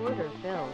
Order filled.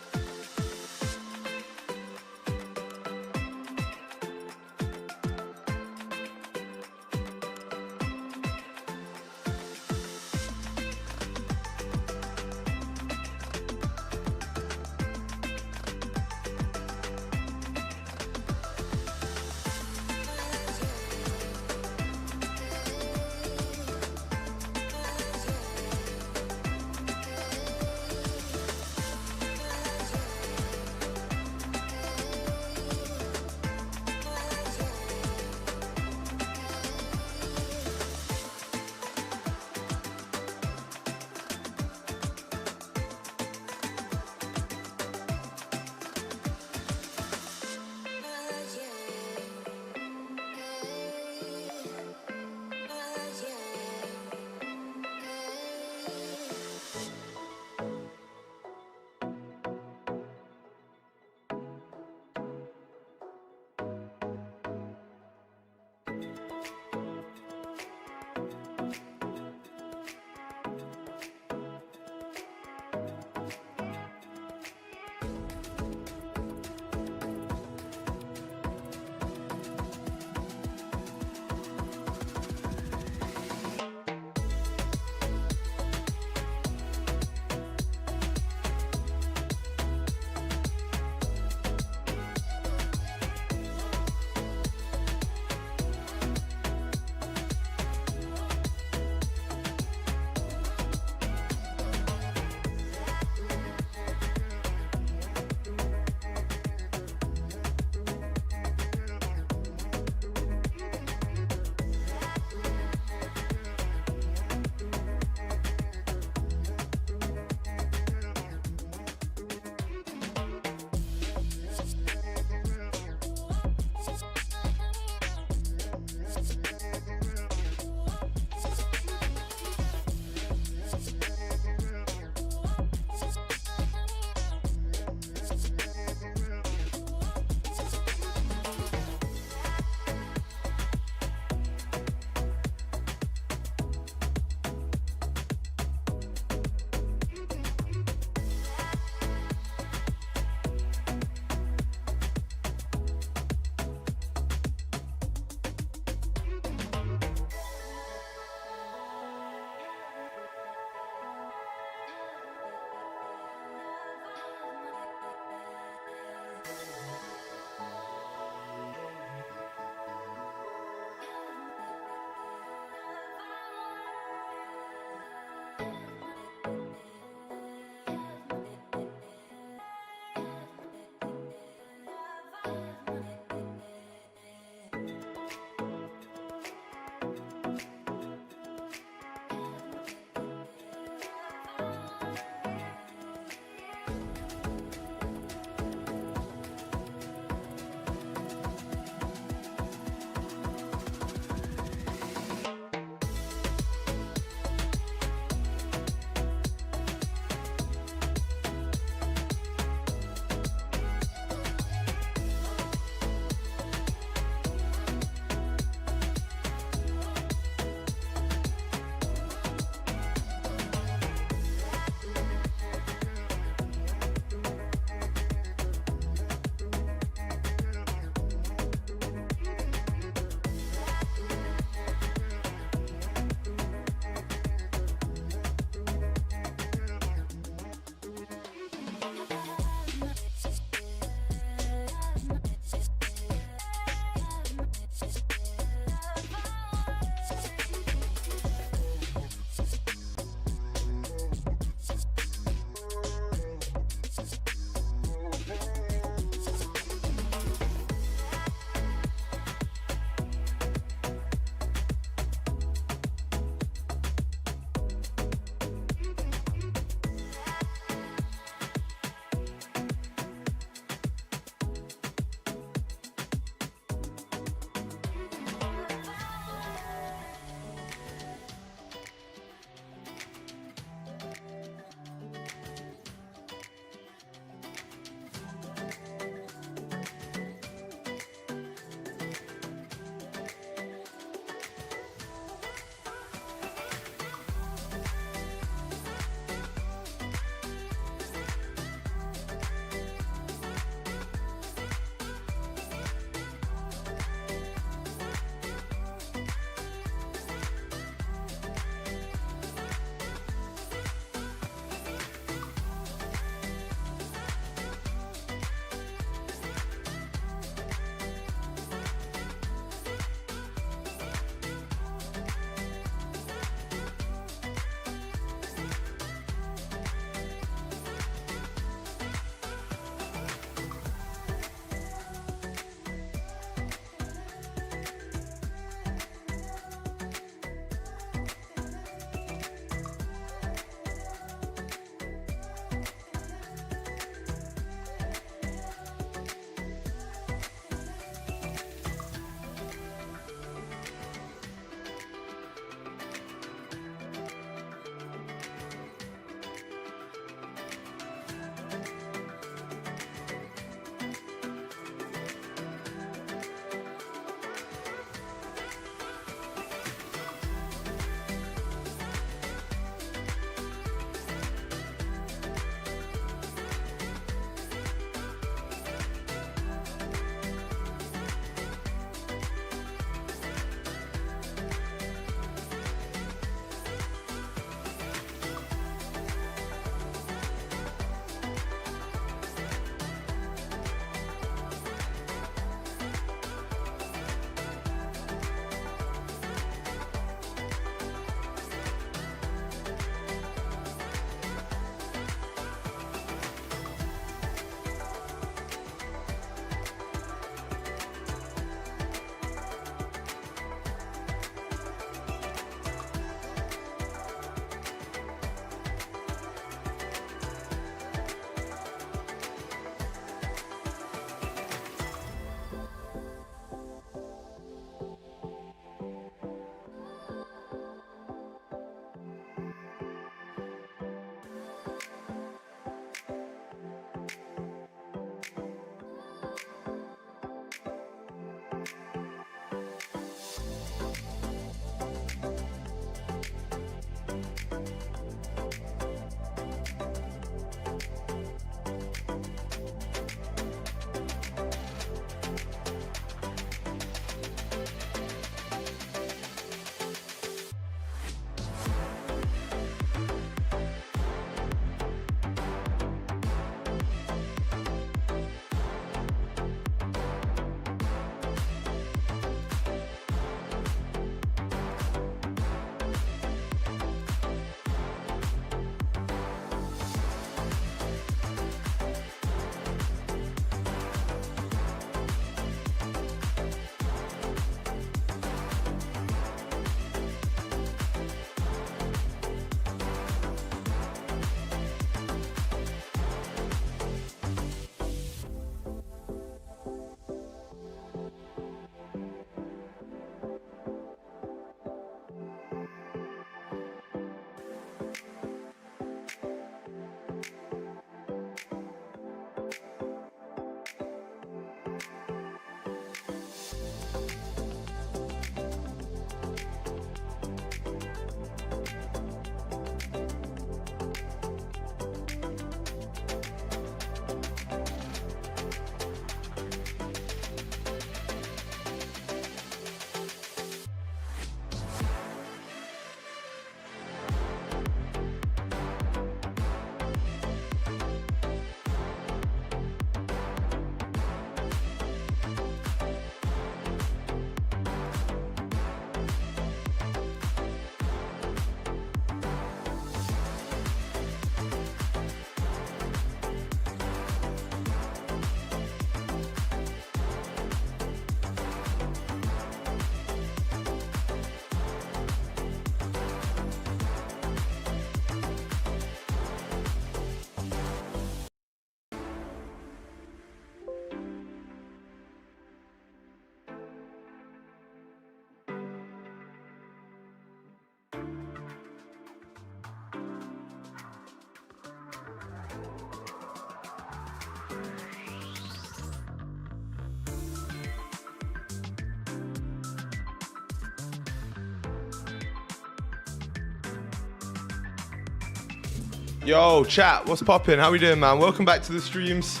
Yo, chat, what's poppin'? How we doing, man? Welcome back to the streams.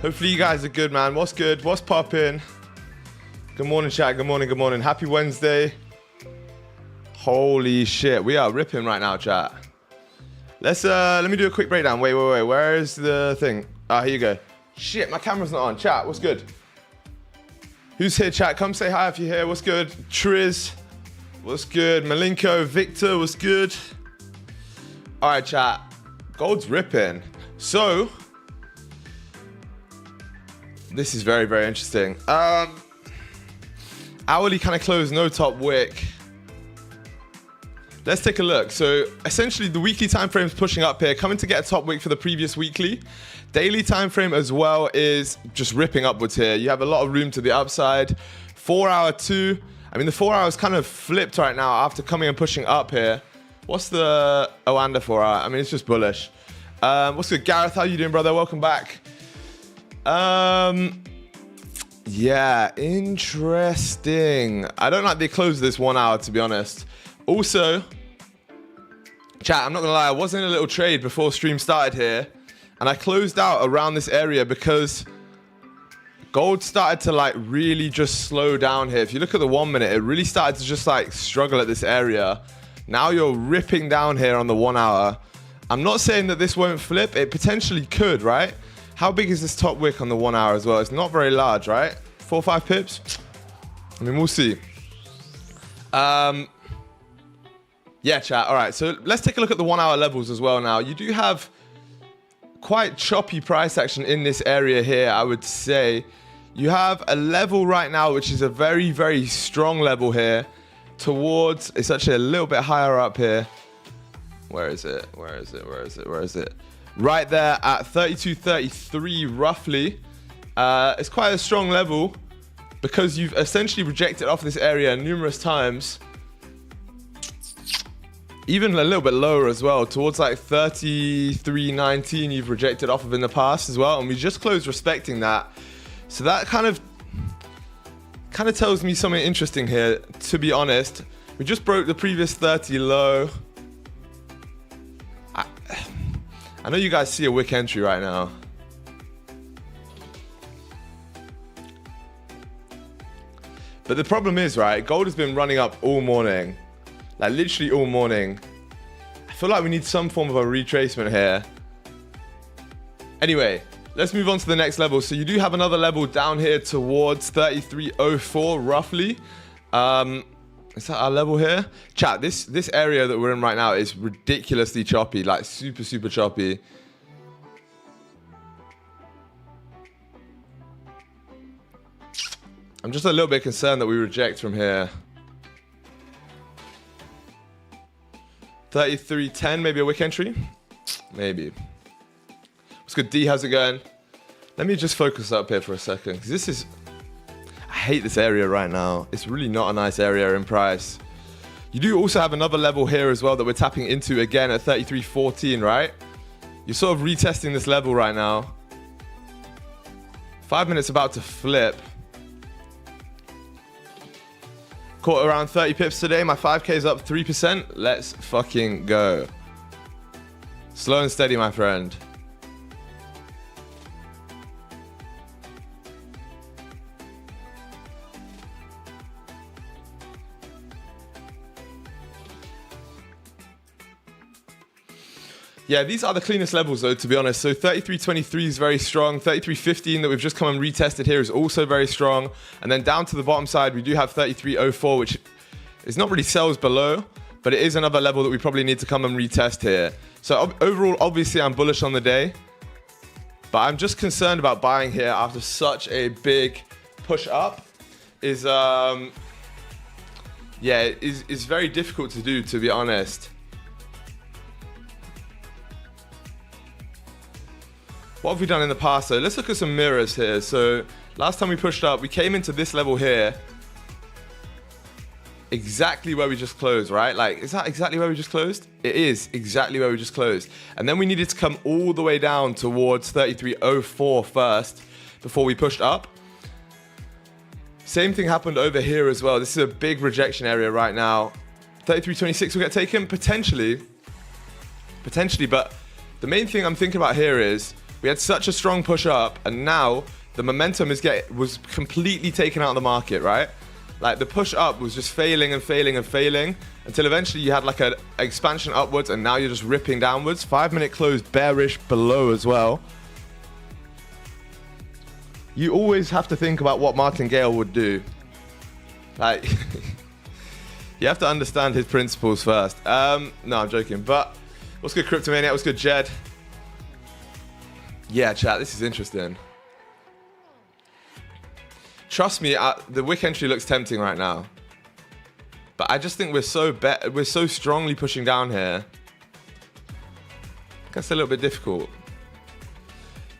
Hopefully you guys are good, man. What's good? What's poppin'? Good morning, chat. Good morning, good morning. Happy Wednesday. Holy shit, we are ripping right now, chat. Let me do a quick breakdown. Wait. Where is the thing? Here you go. Shit, my camera's not on. Chat, what's good? Who's here, chat? Come say hi if you're here. What's good? Triz, what's good? Malenko, Victor, what's good? All right, chat. Gold's ripping. So, this is very, very interesting. Hourly kind of close, no top wick. Let's take a look. So essentially the weekly time frame is pushing up here, coming to get a top wick for the previous weekly. Daily time frame as well is just ripping upwards here. You have a lot of room to the upside. 4 hour too. I mean, the 4 hours kind of flipped right now after coming and pushing up here. What's the under 4 hour? I mean, it's just bullish. What's good, Gareth? How you doing, brother? Welcome back. Yeah, interesting. I don't like the close of this 1 hour, to be honest. Also, chat, I'm not gonna lie, I was in a little trade before stream started here, and I closed out around this area because gold started to like really just slow down here. If you look at the 1 minute, it really started to just like struggle at this area. Now you're ripping down here on the 1 hour. I'm not saying that this won't flip. It potentially could, right? How big is this top wick on the 1 hour as well? It's not very large, right? 4 or 5 pips? I mean, we'll see. Yeah, chat. All right, so let's take a look at the 1 hour levels as well now. You do have quite choppy price action in this area here, I would say. You have a level right now, which is a very, very strong level here towards, it's actually a little bit higher up here. Where is it? Right there at 32.33 roughly. It's quite a strong level because you've essentially rejected off this area numerous times. Even a little bit lower as well, towards like 33.19 you've rejected off of in the past as well, and we just closed respecting that. So that kind of tells me something interesting here, to be honest. We just broke the previous 30 low. I know you guys see a wick entry right now. But the problem is, right, gold has been running up all morning. Like literally all morning. I feel like we need some form of a retracement here. Anyway, let's move on to the next level. So you do have another level down here towards 33.04 roughly. Is that our level here? Chat, this area that we're in right now is ridiculously choppy, like super, super choppy. I'm just a little bit concerned that we reject from here. 33.10, maybe a wick entry? Maybe. What's good, D? How's it going? Let me just focus up here for a second, because this is... I hate this area right now. It's really not a nice area in price. You do also have another level here as well that we're tapping into again at 33.14, right? You're sort of retesting this level right now. 5 minutes about to flip. Caught around 30 pips today. My 5K is up 3%. Let's fucking go. Slow and steady, my friend. Yeah, these are the cleanest levels though, to be honest. So 33.23 is very strong. 33.15 that we've just come and retested here is also very strong. And then down to the bottom side, we do have 33.04, which is not really sells below, but it is another level that we probably need to come and retest here. So overall, obviously I'm bullish on the day, but I'm just concerned about buying here after such a big push up is very difficult to do, to be honest. What have we done in the past though? Let's look at some mirrors here. So last time we pushed up, we came into this level here. Exactly where we just closed, right? Like, is that exactly where we just closed? It is exactly where we just closed. And then we needed to come all the way down towards 33.04 first before we pushed up. Same thing happened over here as well. This is a big rejection area right now. 33.26 will get taken, potentially. Potentially, but the main thing I'm thinking about here is we had such a strong push up, and now the momentum was completely taken out of the market, right? Like the push up was just failing and failing and failing until eventually you had like an expansion upwards, and now you're just ripping downwards. 5-minute close bearish below as well. You always have to think about what Martingale would do. Like, you have to understand his principles first. No, I'm joking. But what's good, Cryptomaniac? What's good, Jed? Yeah, chat, this is interesting. Trust me, the wick entry looks tempting right now. But I just think we're so strongly pushing down here. That's a little bit difficult.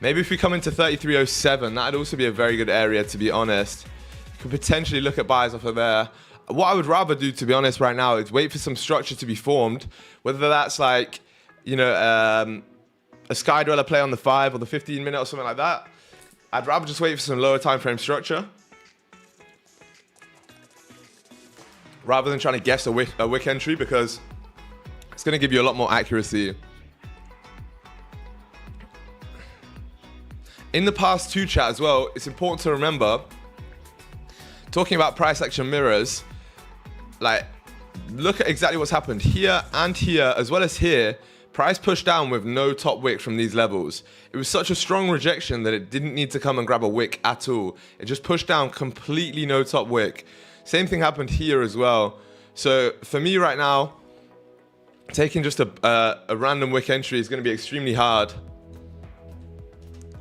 Maybe if we come into 3307, that'd also be a very good area, to be honest. You could potentially look at buys off of there. What I would rather do, to be honest, right now is wait for some structure to be formed. Whether that's like, you know, a Sky Dweller play on the 5 or the 15-minute or something like that. I'd rather just wait for some lower time frame structure, rather than trying to guess a wick entry, because it's going to give you a lot more accuracy. In the past two chat as well, it's important to remember, talking about price action mirrors, like look at exactly what's happened here and here, as well as here. Price pushed down with no top wick from these levels. It was such a strong rejection that it didn't need to come and grab a wick at all. It just pushed down completely no top wick. Same thing happened here as well. So for me right now, taking just a random wick entry is going to be extremely hard.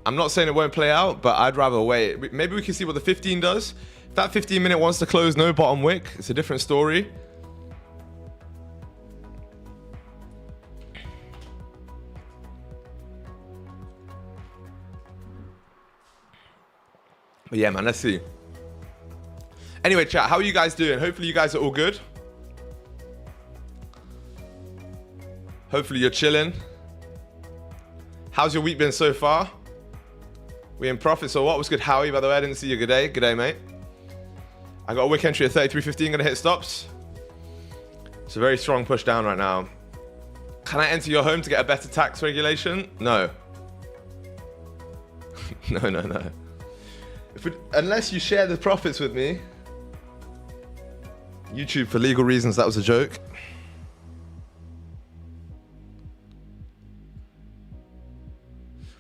I'm not saying it won't play out, but I'd rather wait. Maybe we can see what the 15 does. If that 15-minute wants to close no bottom wick, it's a different story. But yeah, man, let's see. Anyway, chat, how are you guys doing? Hopefully you guys are all good. Hopefully you're chilling. How's your week been so far? We in profit, so what was good? Howie, by the way, I didn't see you. Good day. Good day, mate. I got a wick entry at 33.15, gonna hit stops. It's a very strong push down right now. Can I enter your home to get a better tax regulation? No. No. Unless you share the profits with me. YouTube, for legal reasons, that was a joke.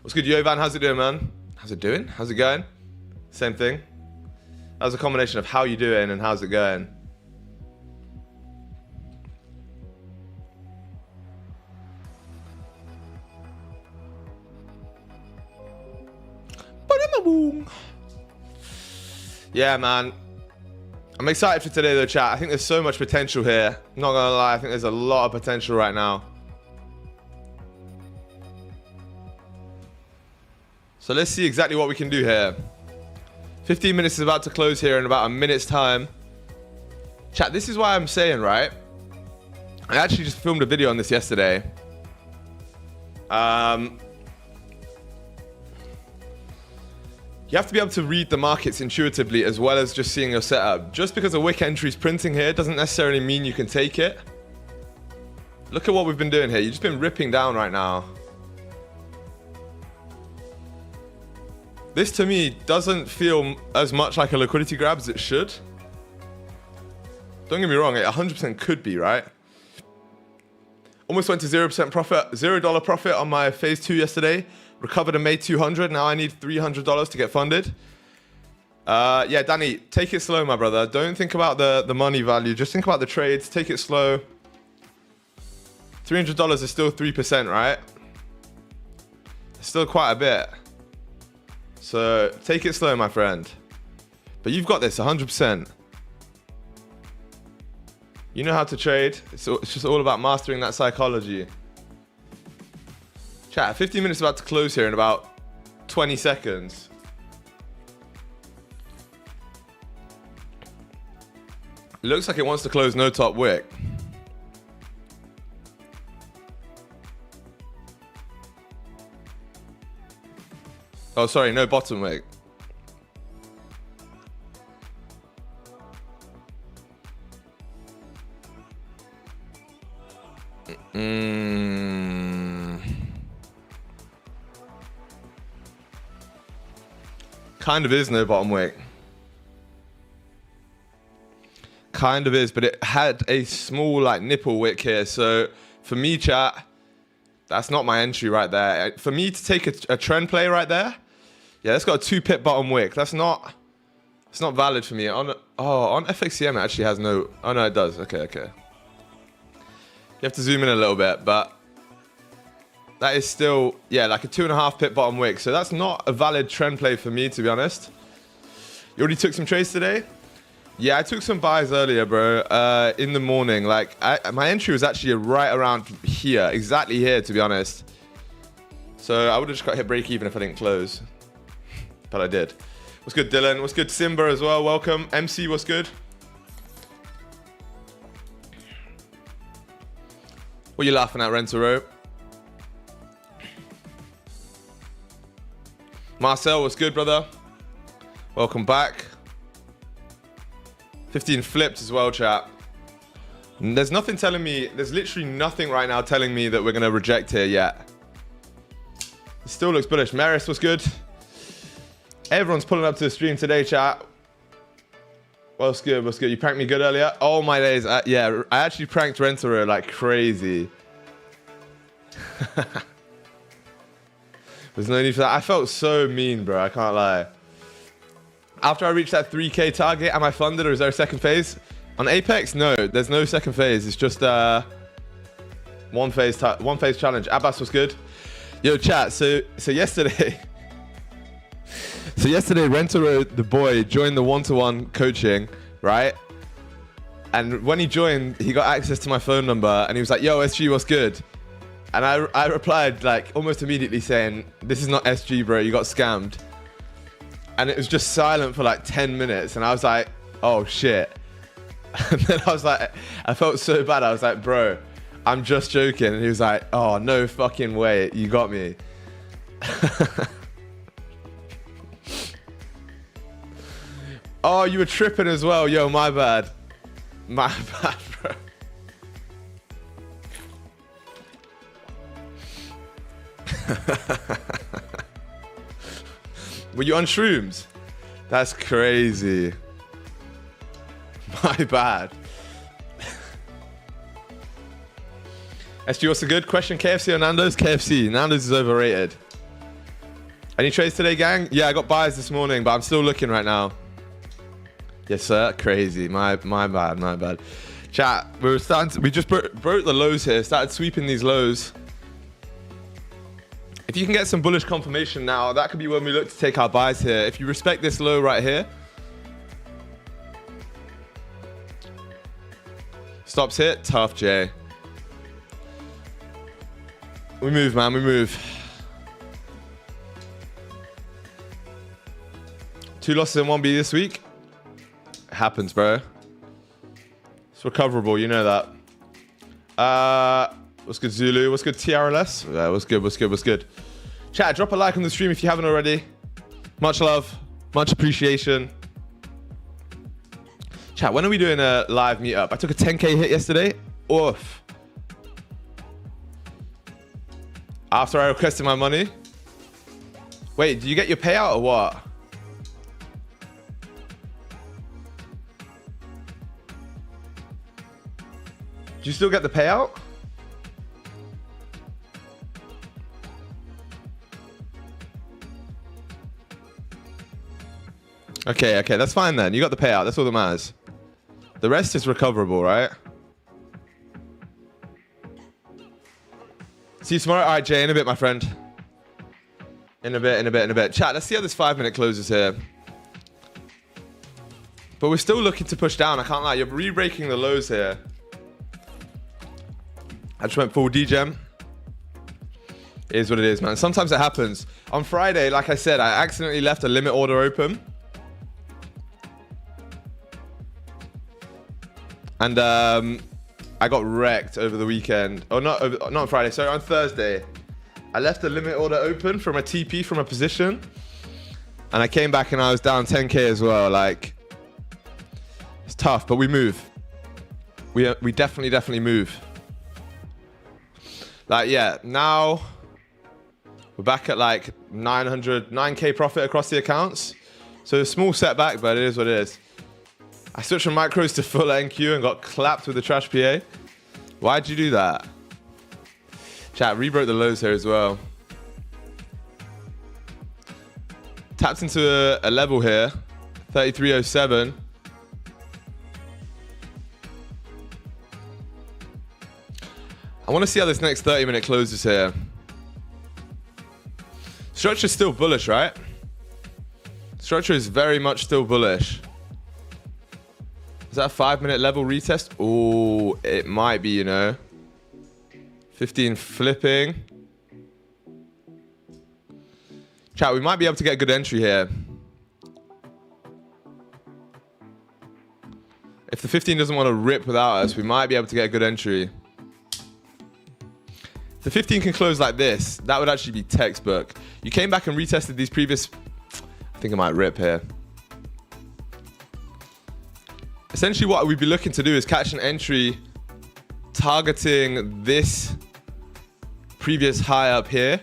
What's good, Yovan? How's it doing, man? How's it doing? How's it going? Same thing. That was a combination of how you doing and how's it going. Yeah, man. I'm excited for today though, chat. I think there's so much potential here. I'm not gonna lie, I think there's a lot of potential right now. So let's see exactly what we can do here. 15 minutes is about to close here in about a minute's time. Chat, this is why I'm saying, right? I actually just filmed a video on this yesterday. You have to be able to read the markets intuitively as well as just seeing your setup. Just because a wick entry is printing here doesn't necessarily mean you can take it. Look at what we've been doing here. You've just been ripping down right now. This to me doesn't feel as much like a liquidity grab as it should. Don't get me wrong, it 100% could be, right? Almost went to 0% profit, $0 profit on my phase 2 yesterday. Recovered and made 200. Now I need $300 to get funded. Yeah, Danny, take it slow, my brother. Don't think about the money value. Just think about the trades. Take it slow. $300 is still 3%, right? It's still quite a bit. So take it slow, my friend. But you've got this 100%. You know how to trade. It's just all about mastering that psychology. Chat, 15 minutes about to close here in about 20 seconds. It looks like it wants to close no top wick. Oh, sorry, no bottom wick. Kind of is no bottom wick. Kind of is, but it had a small like nipple wick here. So for me, chat, that's not my entry right there. For me to take a trend play right there, yeah, that's got a 2-pip bottom wick. It's not valid for me. On FXCM it actually has no. Oh no, it does. Okay. You have to zoom in a little bit, but that is still, yeah, like a 2.5-pip bottom wick. So that's not a valid trend play for me, to be honest. You already took some trades today? Yeah, I took some buys earlier, bro, in the morning. Like, my entry was actually right around here, exactly here, to be honest. So I would have just got hit break even if I didn't close. But I did. What's good, Dylan? What's good, Simba as well? Welcome. MC, what's good? What are you laughing at, Rentaro? Marcel, what's good, brother? Welcome back. 15 flipped as well, chat. There's nothing telling me, there's literally nothing right now telling me that we're going to reject here yet. It still looks bullish. Maris, what's good? Everyone's pulling up to the stream today, chat. What's good? What's good? You pranked me good earlier? Oh my days. Yeah, I actually pranked Rentaro like crazy. There's no need for that. I felt so mean, bro. I can't lie. After I reached that 3K target, am I funded or is there a second phase? On Apex, no. There's no second phase. It's just one phase challenge. Abbas was good. Yo, chat. So yesterday, Rentaro, the boy, joined the one-to-one coaching, right? And when he joined, he got access to my phone number and he was like, yo, SG, what's good? And I replied like almost immediately saying, this is not SG, bro. You got scammed. And it was just silent for like 10 minutes. And I was like, oh shit. And then I was like, I felt so bad. I was like, bro, I'm just joking. And he was like, oh, no fucking way. You got me. Oh, you were tripping as well. Yo, my bad. My bad, bro. Were you on shrooms? That's crazy. My bad. SG, what's the good question? KFC or Nando's? KFC. Nando's is overrated. Any trades today, gang? Yeah, I got buys this morning, but I'm still looking right now. Yes, sir. Crazy. My bad. Chat, we just broke the lows here. Started sweeping these lows. If you can get some bullish confirmation now, that could be when we look to take our buys here. If you respect this low right here. Stops hit. Tough, Jay. We move, man. We move. 2 losses in 1B this week. It happens, bro. It's recoverable. You know that. What's good, Zulu? What's good, TRLS? Yeah, what's good? Chat, drop a like on the stream if you haven't already. Much love. Much appreciation. Chat, when are we doing a live meetup? I took a 10K hit yesterday. Oof. After I requested my money. Wait, do you get your payout or what? Do you still get the payout? Okay, that's fine then. You got the payout. That's all that matters. The rest is recoverable, right? See you tomorrow. All right, Jay, in a bit, my friend. In a bit. Chat, let's see how this 5-minute closes here. But we're still looking to push down. I can't lie. You're re-breaking the lows here. I just went full degem. It is what it is, man. Sometimes it happens. On Friday, like I said, I accidentally left a limit order open. And I got wrecked over the weekend. Oh, not on Friday. Sorry, on Thursday. I left a limit order open from a TP from a position. And I came back and I was down 10K as well. Like, it's tough, but we move. We definitely move. Like, yeah, now we're back at like 9K profit across the accounts. So a small setback, but it is what it is. I switched from micros to full NQ and got clapped with the trash PA. Why'd you do that? Chat, rebroke the lows here as well. Tapped into a level here, 3307. I want to see how this next 30-minute closes here. Structure's still bullish, right? Structure is very much still bullish. Is that a 5-minute level retest? Oh, it might be, you know. 15 flipping. Chat, we might be able to get a good entry here. If the 15 doesn't want to rip without us, we might be able to get a good entry. If the 15 can close like this, that would actually be textbook. You came back and retested these previous... I think I might rip here. Essentially what we'd be looking to do is catch an entry targeting this previous high up here.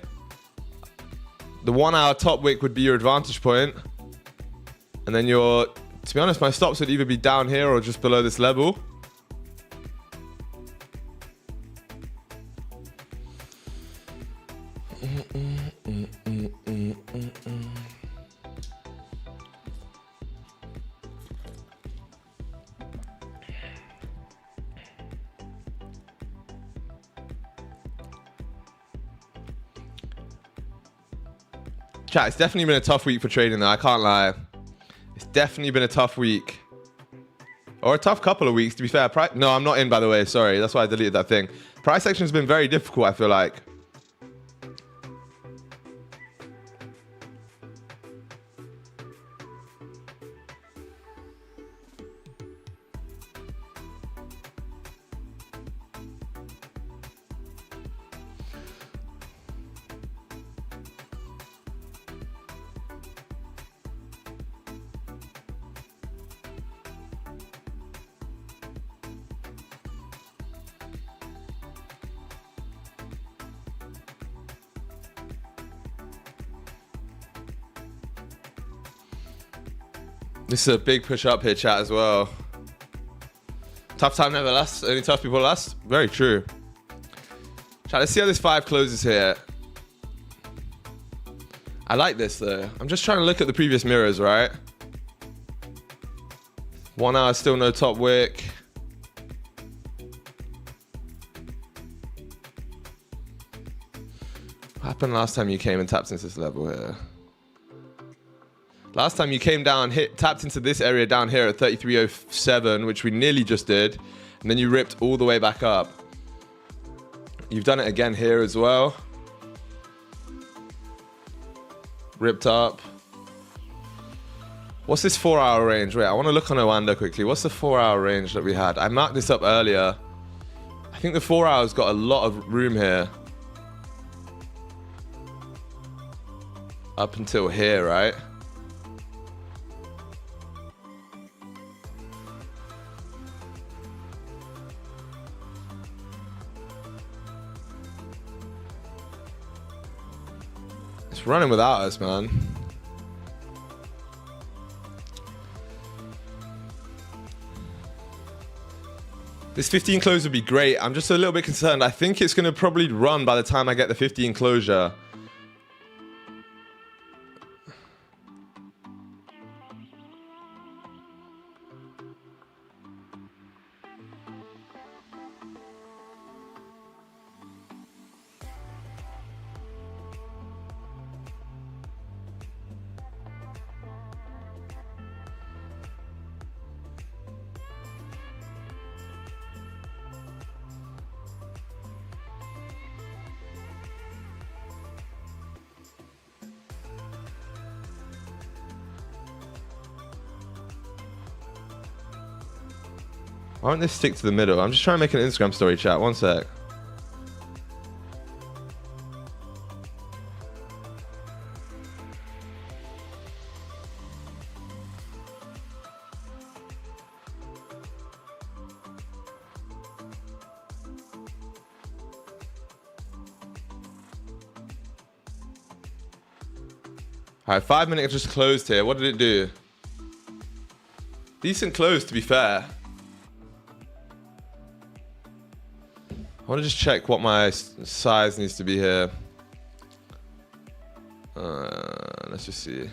The 1 hour top wick would be your advantage point. And then your, to be honest, my stops would either be down here or just below this level. Chat, it's definitely been a tough week for trading though, I can't lie. It's definitely been a tough week. Or a tough couple of weeks, to be fair. No, I'm not in, by the way, sorry. That's why I deleted that thing. Price action has been very difficult, I feel like. This is a big push up here, chat, as well. Tough time never lasts. Only tough people last. Very true. Chat, let's see how this 5 closes here. I like this, though. I'm just trying to look at the previous mirrors, right? 1 hour, still no top wick. What happened last time you came and tapped into this level here? Last time you came down, tapped into this area down here at 3307, which we nearly just did, and then you ripped all the way back up. You've done it again here as well. Ripped up. What's this 4 hour range? Wait, I want to look on Oanda quickly. What's the 4 hour range that we had? I marked this up earlier. I think the 4 hours got a lot of room here. Up until here, right? It's running without us, man. This 15 close would be great. I'm just a little bit concerned. I think it's going to probably run by the time I get the 15 closure. Why don't they stick to the middle? I'm just trying to make an Instagram story, chat. One sec. All right, 5 minute just closed here. What did it do? Decent close, to be fair. I want to just check what my size needs to be here. Let's just see.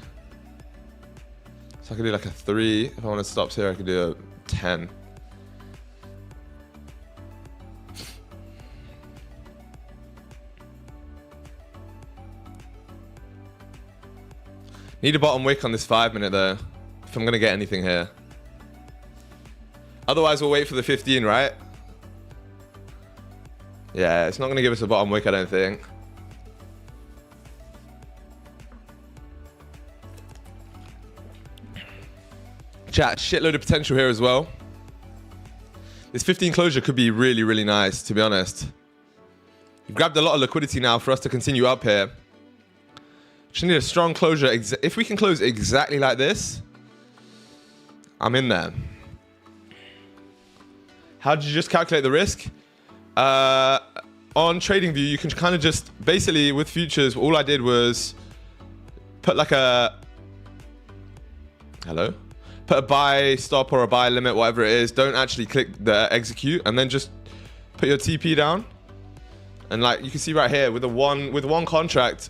So I can do like a 3. If I want to stop here, I can do a 10. Need a bottom wick on this 5 minute though, if I'm going to get anything here. Otherwise, we'll wait for the 15, right? Yeah, it's not going to give us a bottom wick, I don't think. Chat, shitload of potential here as well. This 15 closure could be really, really nice, to be honest. We've grabbed a lot of liquidity now for us to continue up here. Just need a strong closure. If we can close exactly like this, I'm in there. How did you just calculate the risk? On TradingView, you can kind of just, basically with futures, all I did was put like a, put a buy stop or a buy limit, whatever it is. Don't actually click the execute, and then just put your TP down. And like you can see right here, with one contract,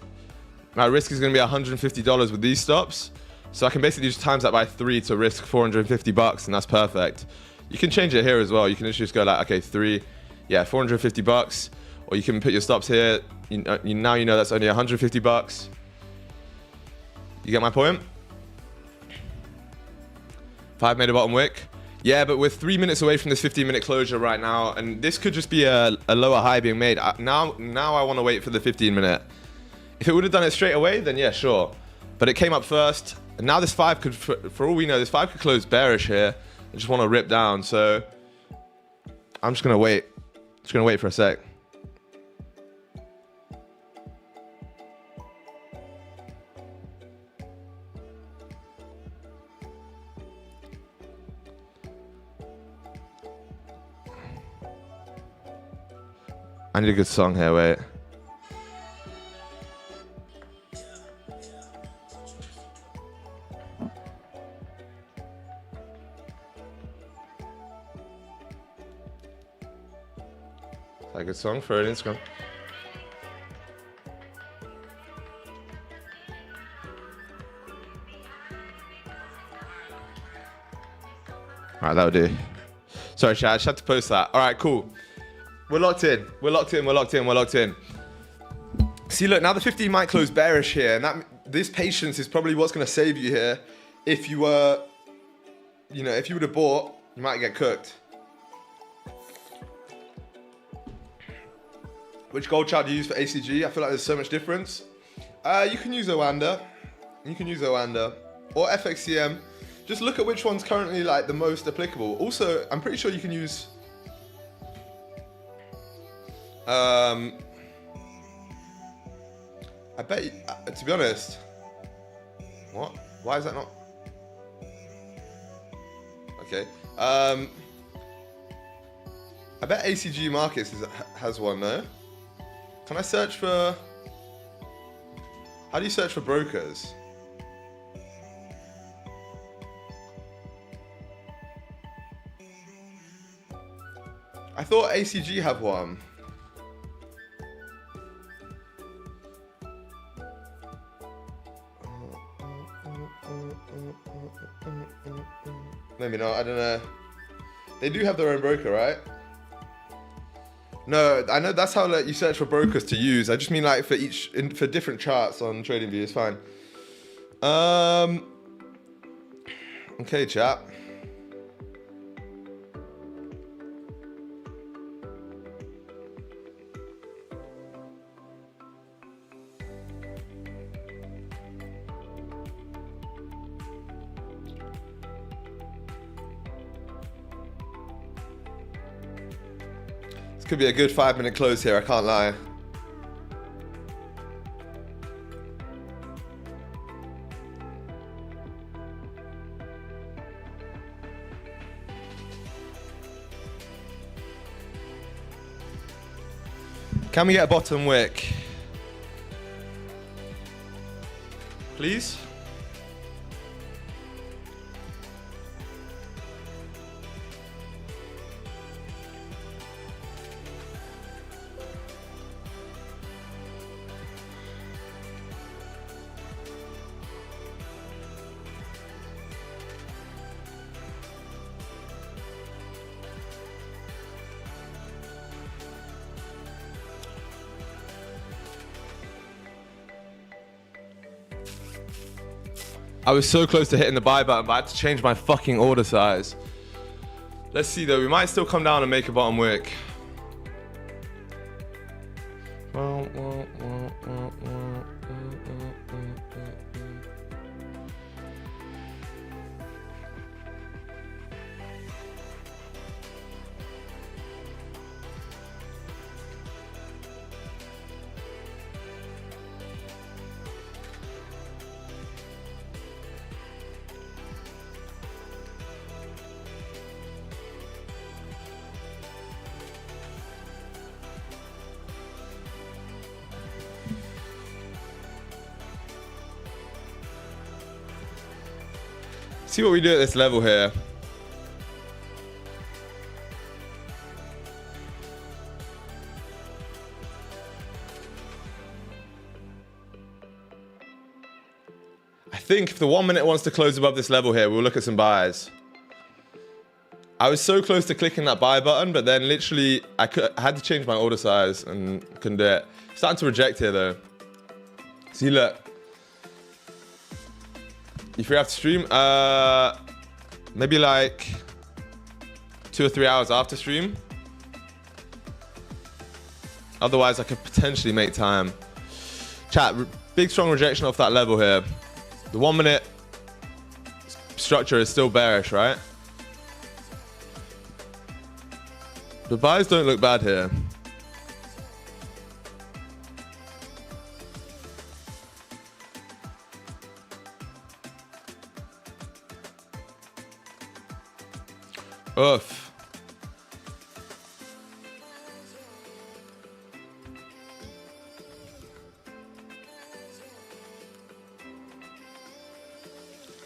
my risk is going to be $150 with these stops. So I can basically just times that by 3 to risk $450, and that's perfect. You can change it here as well. You can just go like, okay, 3, yeah, $450, or you can put your stops here. Now you know that's only $150. You get my point? 5 made a bottom wick. Yeah, but we're 3 minutes away from this 15-minute closure right now, and this could just be a lower high being made. Now I want to wait for the 15-minute. If it would have done it straight away, then yeah, sure. But it came up first, and now this 5 could, for all we know, this 5 could close bearish here. I just want to rip down, so I'm just gonna wait. Just gonna wait for a sec. I need a good song here, wait. Is that a good song for an Instagram? Alright, that'll do. Sorry, chat, I just had to post that. Alright, cool. We're locked in. We're locked in. We're locked in. We're locked in. See, look, now the 15 might close bearish here, and this patience is probably what's going to save you here. If you were, if you would have bought, you might get cooked. Which gold chart do you use for ACG? I feel like there's so much difference. You can use Oanda. Or FXCM. Just look at which one's currently like the most applicable. Also, I'm pretty sure you can use. I bet, to be honest, what? Why is that not? Okay. I bet ACG Markets has one, no? Can I search for, how do you search for brokers? I thought ACG have one. Maybe not, I don't know. They do have their own broker, right? No, I know that's how you search for brokers to use. I just mean like for for different charts on TradingView, it's fine. Okay, chat. Could be a good 5 minute close here, I can't lie. Can we get a bottom wick? please. I was so close to hitting the buy button, but I had to change my fucking order size. Let's see though, we might still come down and make a bottom wick. See what we do at this level here. I think if the 1 minute wants to close above this level here, we'll look at some buys. I was so close to clicking that buy button, but then literally I had to change my order size and couldn't do it. Starting to reject here though. See, look. You free after stream? Maybe like 2 or 3 hours after stream. Otherwise, I could potentially make time. Chat, big strong rejection off that level here. The 1 minute structure is still bearish, right? The buys don't look bad here. Oof.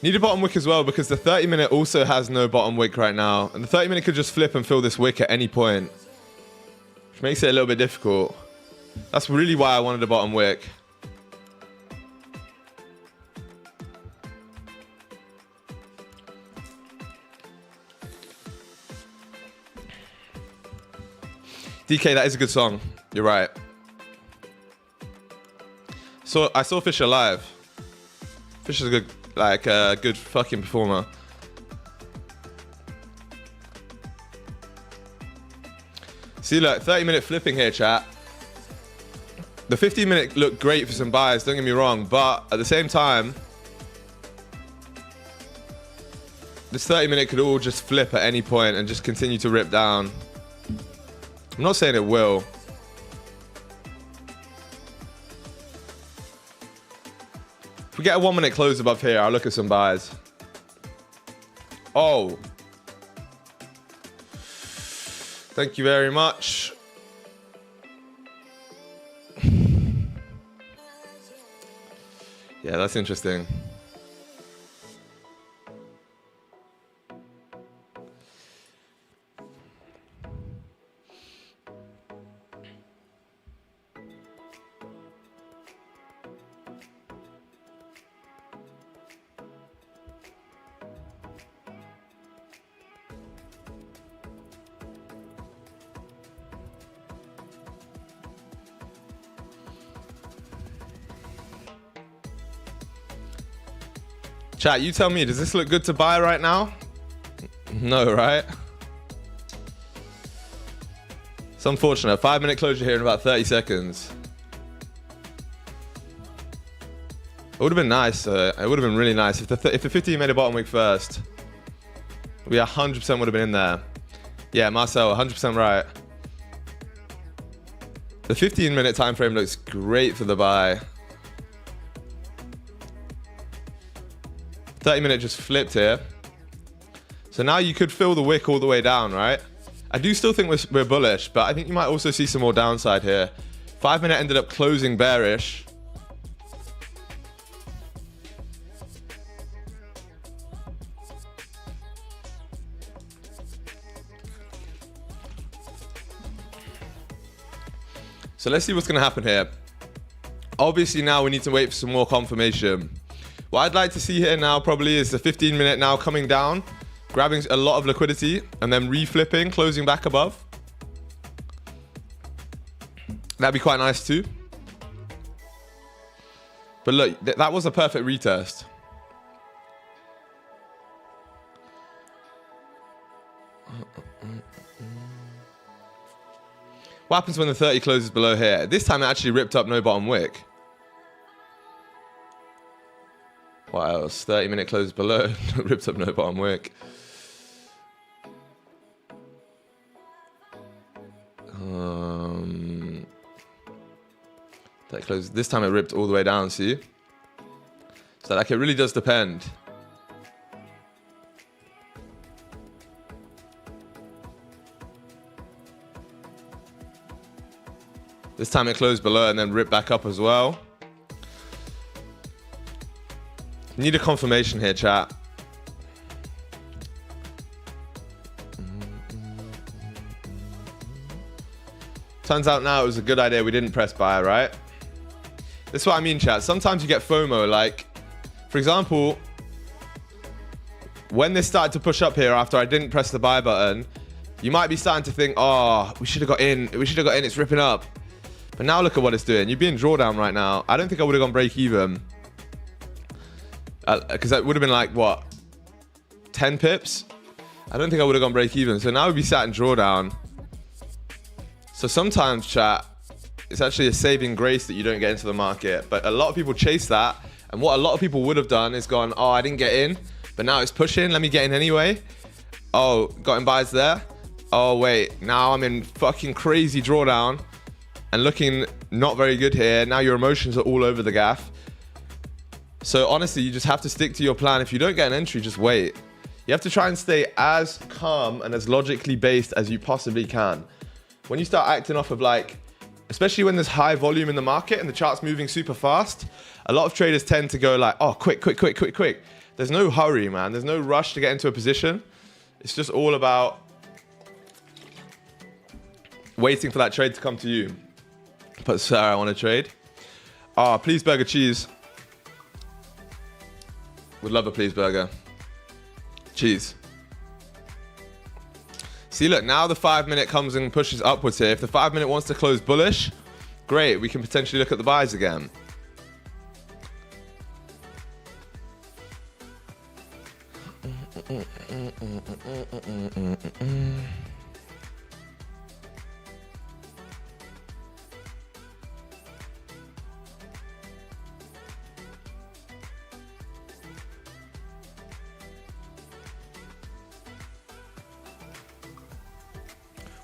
Need a bottom wick as well because the 30 minute also has no bottom wick right now. And the 30 minute could just flip and fill this wick at any point, which makes it a little bit difficult. That's really why I wanted a bottom wick. DK, that is a good song. You're right. So I saw Fisher live. Fisher's a good fucking performer. See, look, 30 minute flipping here, chat. The 15 minute looked great for some buys, don't get me wrong, but at the same time, this 30 minute could all just flip at any point and just continue to rip down. I'm not saying it will. If we get a 1 minute close above here, I'll look at some buys. Oh. Thank you very much. Yeah, that's interesting. Chat, you tell me, does this look good to buy right now? No, right? It's unfortunate. 5 minute closure here in about 30 seconds. It would have been nice. It would have been really nice if the 15 made a bottom wick first. We 100% would have been in there. Yeah, Marcel, 100% right. The 15 minute time frame looks great for the buy. 30 minute just flipped here. So now you could fill the wick all the way down, right? I do still think we're bullish, but I think you might also see some more downside here. 5 minute ended up closing bearish. So let's see what's going to happen here. Obviously, now we need to wait for some more confirmation. What I'd like to see here now probably is the 15-minute now coming down, grabbing a lot of liquidity, and then reflipping, closing back above. That'd be quite nice too. But look, that was a perfect retest. What happens when the 30 closes below here? This time it actually ripped up no bottom wick. What else? 30-minute closes below, ripped up no bottom wick. That closed. This time it ripped all the way down, see? So like it really does depend. This time it closed below and then ripped back up as well. Need a confirmation here, chat. Turns out now it was a good idea we didn't press buy, right? This is what I mean, chat. Sometimes you get FOMO. Like, for example, when this started to push up here after I didn't press the buy button, you might be starting to think, oh, we should have got in. We should have got in. It's ripping up. But now look at what it's doing. You'd be in drawdown right now. I don't think I would have gone break even. Because that would have been like, what, 10 pips? I don't think I would have gone break even. So now we'd be sat in drawdown. So sometimes, chat, it's actually a saving grace that you don't get into the market. But a lot of people chase that. And what a lot of people would have done is gone, oh, I didn't get in. But now it's pushing. Let me get in anyway. Oh, got in buys there. Oh, wait. Now I'm in fucking crazy drawdown. And looking not very good here. Now your emotions are all over the gaff. So honestly, you just have to stick to your plan. If you don't get an entry, just wait. You have to try and stay as calm and as logically based as you possibly can. When you start acting off of like, especially when there's high volume in the market and the chart's moving super fast, a lot of traders tend to go like, oh, quick. There's no hurry, man. There's no rush to get into a position. It's just all about waiting for that trade to come to you. But sir, I want to trade. Ah, please burger cheese. Would love a please burger. Cheese. See, look, now the 5-minute comes and pushes upwards here. If the 5-minute wants to close bullish, great. We can potentially look at the buys again.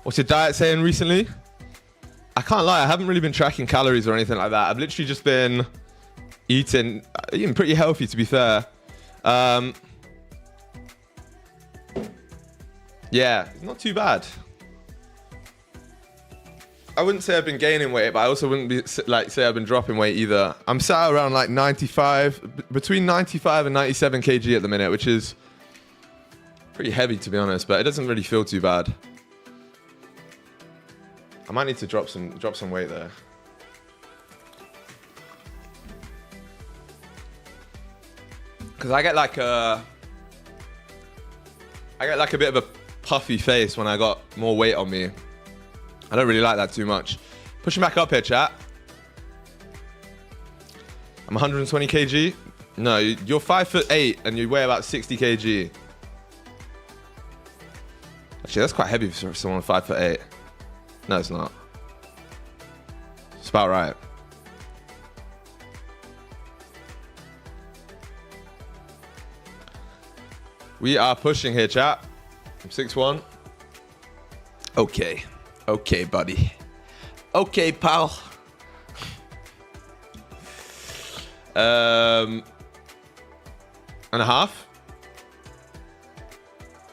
What's your diet saying recently? I can't lie, I haven't really been tracking calories or anything like that. I've literally just been eating pretty healthy, to be fair. Yeah, not too bad. I wouldn't say I've been gaining weight, but I also wouldn't be like say I've been dropping weight either. I'm sat around like 95, between 95 and 97 kg at the minute, which is pretty heavy to be honest, but it doesn't really feel too bad. I might need to drop some weight there. Cause I get like a bit of a puffy face when I got more weight on me. I don't really like that too much. Pushing back up here, chat. I'm 120 kg. No, you're 5'8" and you weigh about 60 kg. Actually, that's quite heavy for someone 5'8". No, it's not. It's about right. We are pushing here, chat. I'm 6'1". Okay. Okay, buddy. Okay, pal. And a half.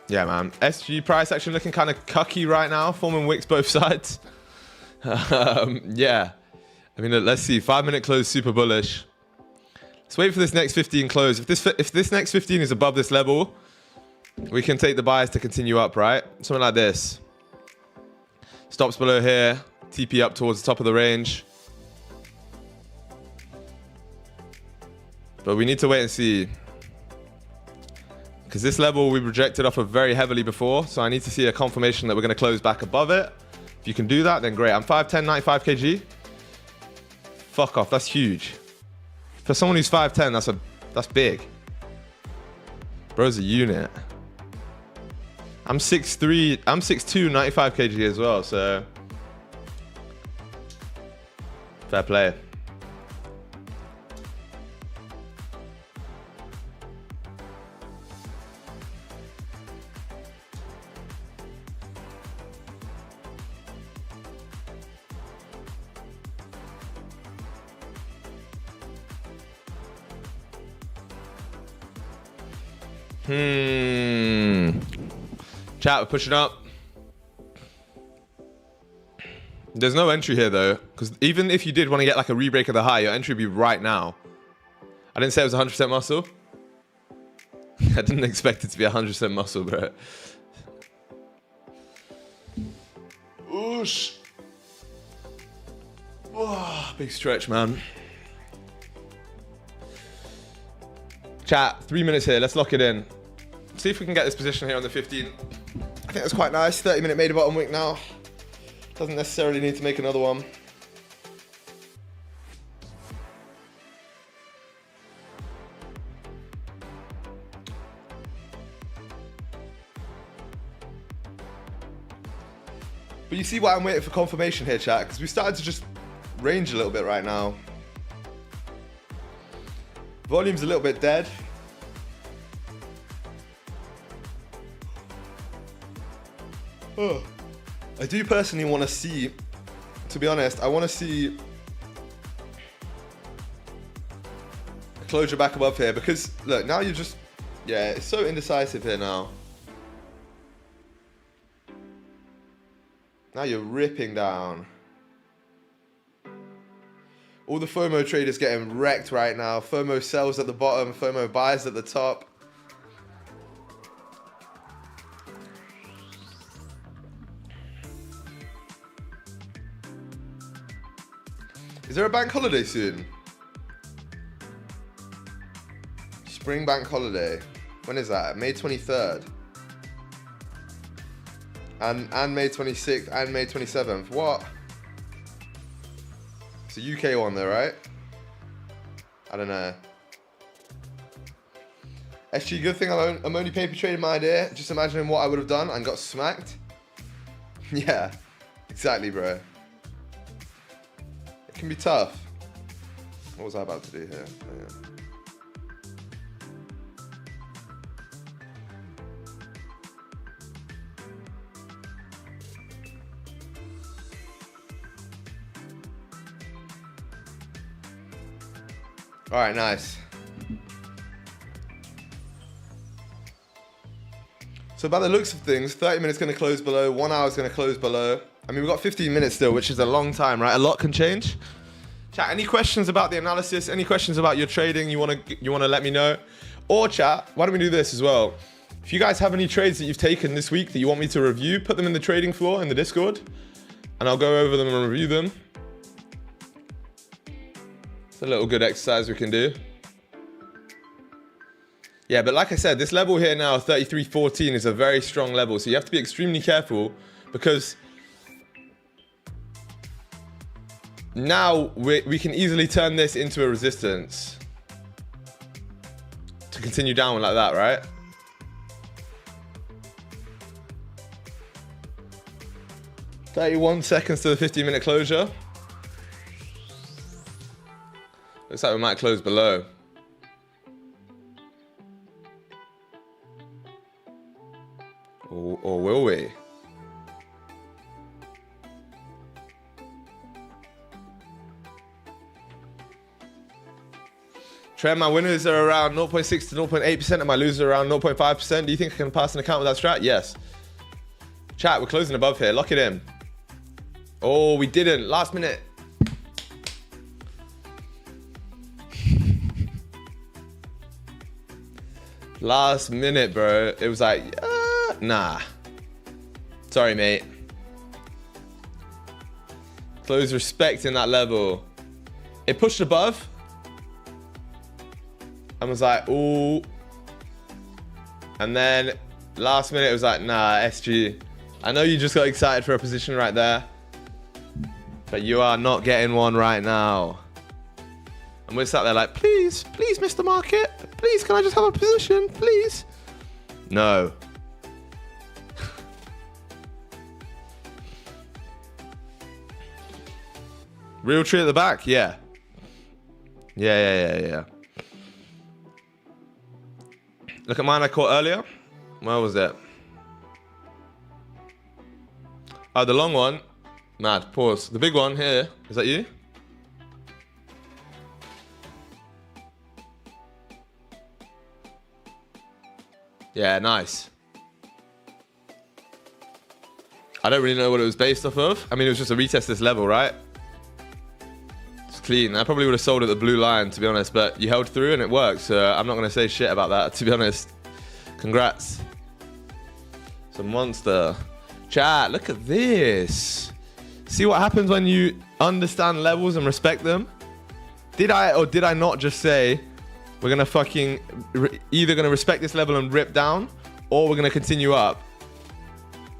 Yeah, man. SG price action looking kind of cucky right now, forming wicks both sides. Yeah. I mean, let's see. 5-minute close, super bullish. Let's wait for this next 15 close. If this next 15 is above this level, we can take the bias to continue up, right? Something like this. Stops below here. TP up towards the top of the range. But we need to wait and see. Because this level we rejected off of very heavily before. So I need to see a confirmation that we're going to close back above it. If you can do that, then great. I'm 5'10", 95 kg. Fuck off, that's huge. For someone who's 5'10", that's big. Bro's a unit. I'm 6'3", I'm 6'2", 95 kg as well, so fair play. Chat, we're pushing up. There's no entry here though, because even if you did want to get like a re-break of the high, your entry would be right now. I didn't say it was 100% muscle. I didn't expect it to be 100% muscle, bro. Oosh. Oh, big stretch, man. Chat, 3 minutes here. Let's lock it in. See if we can get this position here on the 15. I think that's quite nice. 30-minute made a bottom wick now. Doesn't necessarily need to make another one. But you see why I'm waiting for confirmation here, chat? Because we started to just range a little bit right now. Volume's a little bit dead. Oh. I do personally want to see, to be honest, I want to see a closure back above here because, look, now you're just, yeah, it's so indecisive here now. Now you're ripping down. All the FOMO traders getting wrecked right now. FOMO sells at the bottom, FOMO buys at the top. Is there a bank holiday soon? Spring bank holiday. When is that? May 23rd. And May 26th and May 27th. What? It's a UK one though, right? I don't know. SG, good thing I'm only paper trading my idea. Just imagining what I would have done and got smacked. Yeah, exactly, bro. It can be tough. What was I about to do here? Oh, yeah. All right, nice. So by the looks of things, 30 minutes going to close below, 1 hour is going to close below. I mean, we've got 15 minutes still, which is a long time, right? A lot can change. Chat, any questions about the analysis? Any questions about your trading you want to let me know? Or chat, why don't we do this as well? If you guys have any trades that you've taken this week that you want me to review, put them in the trading floor in the Discord, and I'll go over them and review them. It's a little good exercise we can do. Yeah, but like I said, this level here now, 33.14, is a very strong level. So you have to be extremely careful because now we can easily turn this into a resistance to continue downward like that, right? $31 to the 15-minute closure. Looks like we might close below. Or will we? Trend, my winners are around 0.6 to 0.8% and my losers are around 0.5%. Do you think I can pass an account with that strat? Yes. Chat, we're closing above here. Lock it in. Oh, we didn't. Last minute. Last minute, bro. It was like, nah. Sorry, mate. Close respecting that level. It pushed above. And was like, ooh. And then last minute it was like, nah, SG. I know you just got excited for a position right there. But you are not getting one right now. And we're sat there like, please, please, Mr. Market. Please, can I just have a position? Please. No. Real tree at the back? Yeah. Yeah. Look at mine I caught earlier. Where was it? Oh, the long one. Mad. Pause. The big one here. Is that you? Yeah, nice. I don't really know what it was based off of. I mean, it was just a retest this level, right? It's clean. I probably would have sold at the blue line, to be honest, but you held through and it worked, so I'm not going to say shit about that, to be honest. Congrats. It's a monster. Chat, look at this. See what happens when you understand levels and respect them? Did I or did I not just say we're going to fucking either going to respect this level and rip down, or we're going to continue up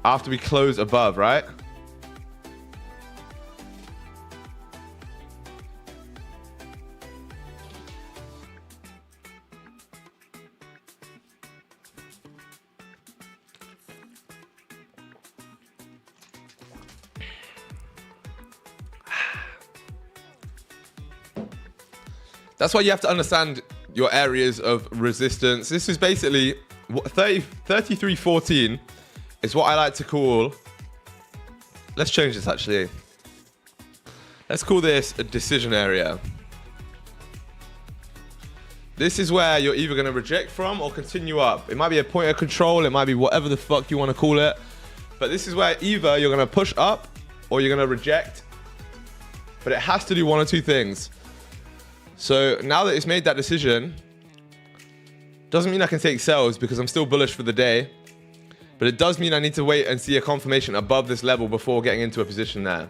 after we close above, right? That's why you have to understand your areas of resistance. This is basically 33.14 is what I like to call. Let's change this actually. Let's call this a decision area. This is where you're either going to reject from or continue up. It might be a point of control. It might be whatever the fuck you want to call it. But this is where either you're going to push up or you're going to reject. But it has to do one or two things. So now that it's made that decision, doesn't mean I can take sells because I'm still bullish for the day. But it does mean I need to wait and see a confirmation above this level before getting into a position there.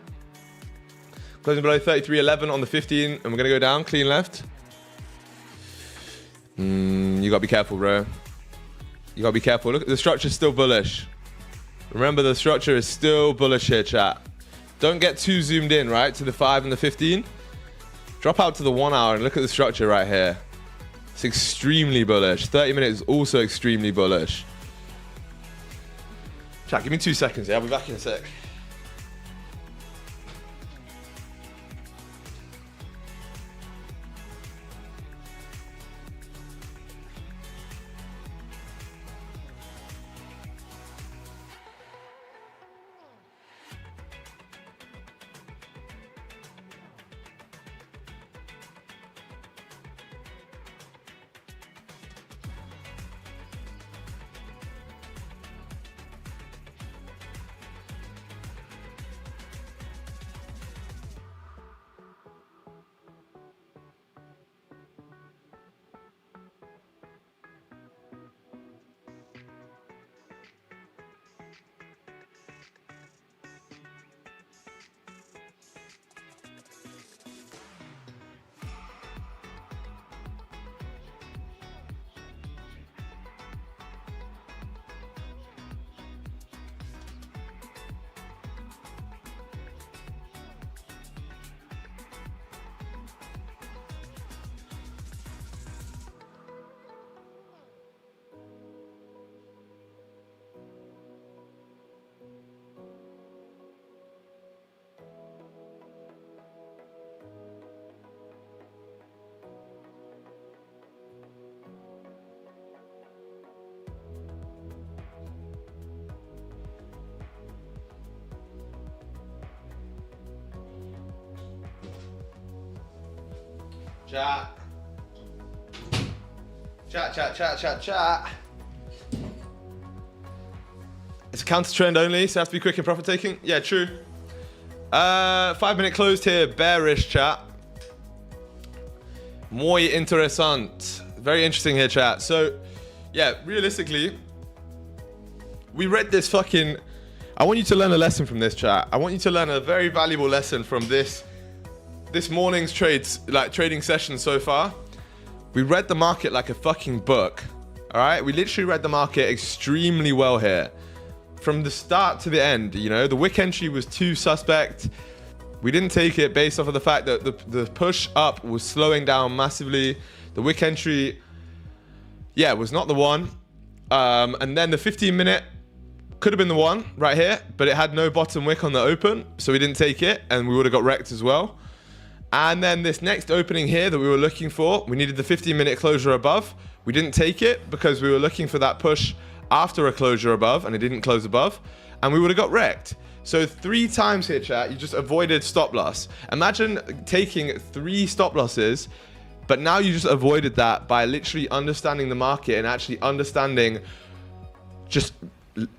Closing below 33.11 on the 15, and we're going to go down, clean left. You got to be careful, bro. You got to be careful. Look, the structure's still bullish. Remember, the structure is still bullish here, chat. Don't get too zoomed in, right, to the 5 and the 15. Drop out to the 1 hour and look at the structure right here. It's extremely bullish. 30 minutes is also extremely bullish. Chat, give me 2 seconds. Yeah, I'll be back in a sec. Chat. Chat. It's a counter trend only, so it has to be quick in profit taking. Yeah, true. 5-minute closed here, bearish, chat. Muy interesant. Very interesting here, chat. So, yeah, realistically, we read this fucking I want you to learn a lesson from this, chat. I want you to learn a very valuable lesson from this morning's trading session so far. We read the market like a fucking book. All right, we literally read the market extremely well here. From the start to the end, you know, the wick entry was too suspect. We didn't take it based off of the fact that the push up was slowing down massively. The wick entry, yeah, was not the one. And then the 15-minute could have been the one right here, but it had no bottom wick on the open, so we didn't take it, and we would have got wrecked as well. And then this next opening here that we were looking for, we needed the 15-minute closure above. We didn't take it because we were looking for that push after a closure above, and it didn't close above, and we would have got wrecked. So 3 times here, chat, you just avoided stop loss. Imagine taking 3 stop losses, but now you just avoided that by literally understanding the market and actually understanding just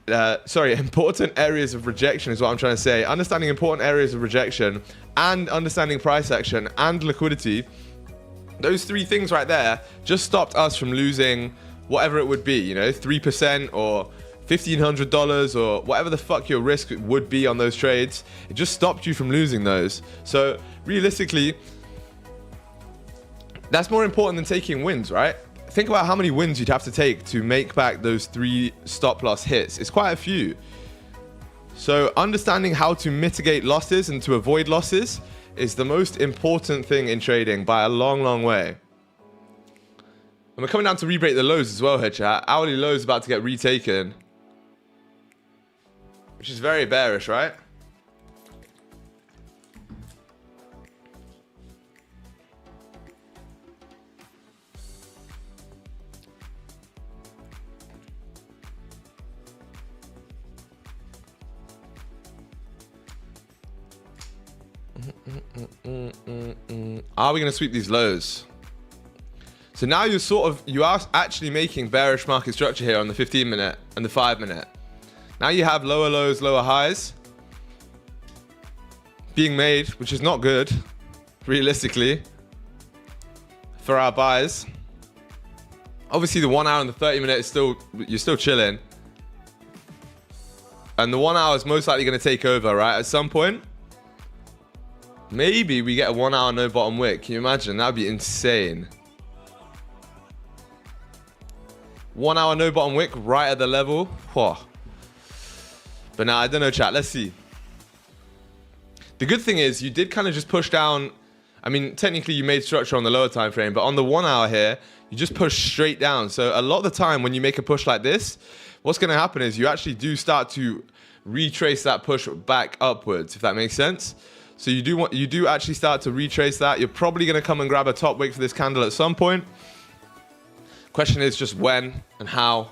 important areas of rejection is what I'm trying to say. Understanding important areas of rejection and understanding price action and liquidity. Those 3 things right there just stopped us from losing whatever it would be, you know, 3% or $1,500 or whatever the fuck your risk would be on those trades. It just stopped you from losing those. So realistically, that's more important than taking wins, right? Think about how many wins you'd have to take to make back those 3 stop loss hits. It's quite a few. So understanding how to mitigate losses and to avoid losses is the most important thing in trading by a long, long way. And we're coming down to rebreak the lows as well here, chat. Hourly lows about to get retaken, which is very bearish, right? Are we going to sweep these lows? So now you are actually making bearish market structure here on the 15-minute and the 5-minute. Now you have lower lows, lower highs being made, which is not good, realistically, for our buys. Obviously, the 1 hour and the 30-minute is you're still chilling, and the 1 hour is most likely going to take over, right? At some point, maybe we get a 1 hour no bottom wick. Can you imagine? That would be insane. 1 hour no bottom wick right at the level. Whoa. But now I don't know, chat. Let's see. The good thing is you did kind of just push down. I mean, technically you made structure on the lower time frame, but on the 1 hour here, you just push straight down. So a lot of the time when you make a push like this, what's going to happen is you actually do start to retrace that push back upwards, if that makes sense. So you do actually start to retrace that. You're probably going to come and grab a top wick for this candle at some point. Question is just when and how.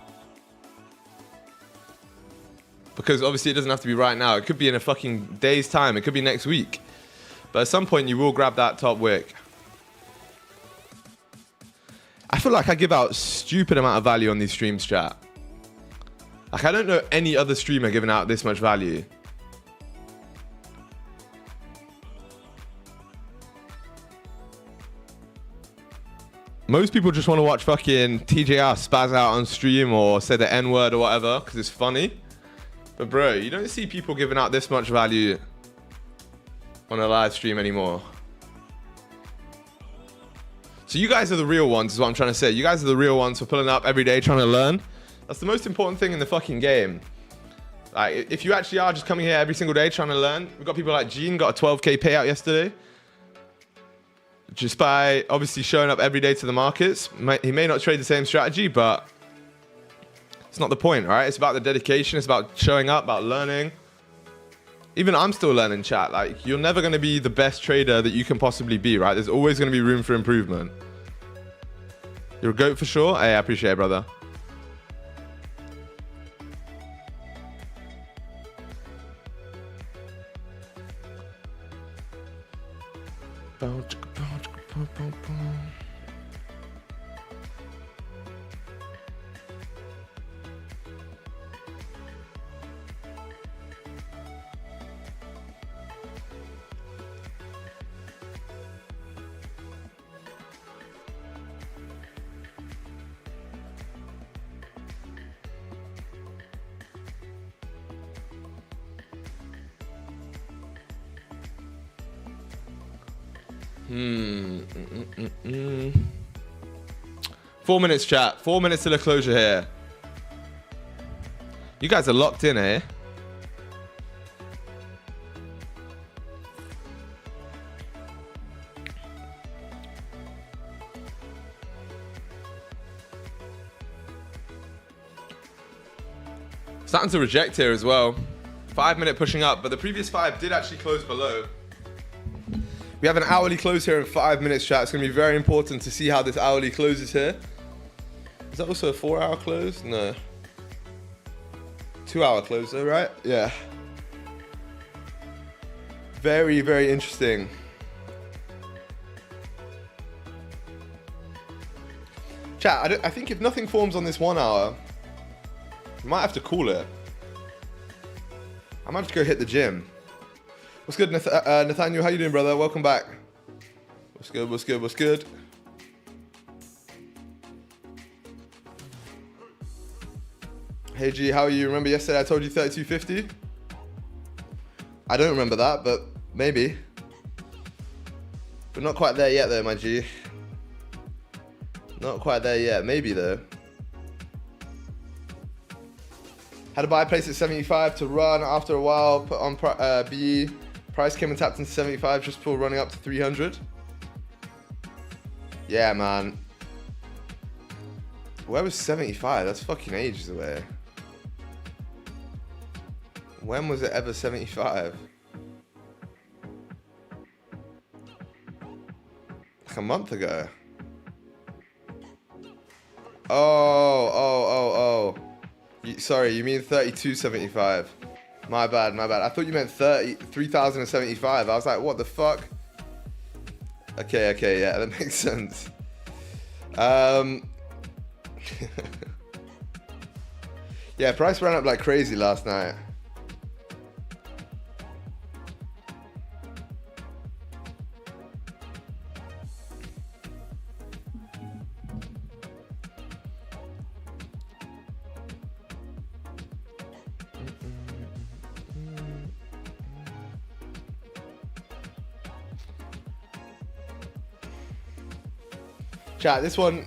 Because obviously it doesn't have to be right now. It could be in a fucking day's time. It could be next week. But at some point you will grab that top wick. I feel like I give out stupid amount of value on these streams, chat. Like I don't know any other streamer giving out this much value. Most people just want to watch fucking TJR spaz out on stream or say the N-word or whatever because it's funny. But bro, you don't see people giving out this much value on a live stream anymore. So you guys are the real ones is what I'm trying to say. You guys are the real ones for pulling up every day trying to learn. That's the most important thing in the fucking game. Like, if you actually are just coming here every single day trying to learn. We've got people like Gene, got a 12K payout yesterday. Just by obviously showing up every day to the markets. He may not trade the same strategy, but it's not the point, all right? It's about the dedication. It's about showing up, about learning. Even I'm still learning, chat. Like, you're never going to be the best trader that you can possibly be, right? There's always going to be room for improvement. You're a goat for sure. Hey, I appreciate it, brother. 4 minutes, chat. 4 minutes to the closure here. You guys are locked in, eh? Starting to reject here as well. 5 minute pushing up, but the previous 5 did actually close below. We have an hourly close here in 5 minutes, chat. It's going to be very important to see how this hourly closes here. Is that also a 4-hour close? No. 2-hour close though, right? Yeah. Very, very interesting. Chat, I think if nothing forms on this 1 hour, I might have to call it. I might have to go hit the gym. What's good, Nathaniel? How you doing, brother? Welcome back. What's good, what's good, what's good? Hey G, how are you? Remember yesterday I told you 32.50? I don't remember that, but maybe. We're not quite there yet though, my G. Not quite there yet, maybe though. Had a buy place at 75 to run after a while, put on BE. Price came and tapped into 75 just before running up to 300. Yeah, man. Where was 75? That's fucking ages away. When was it ever 75? Like a month ago. Oh. Sorry, you mean 32.75. My bad. I thought you meant 3,075. I was like, what the fuck? Okay, yeah, that makes sense. Yeah, price ran up like crazy last night. Chat, this one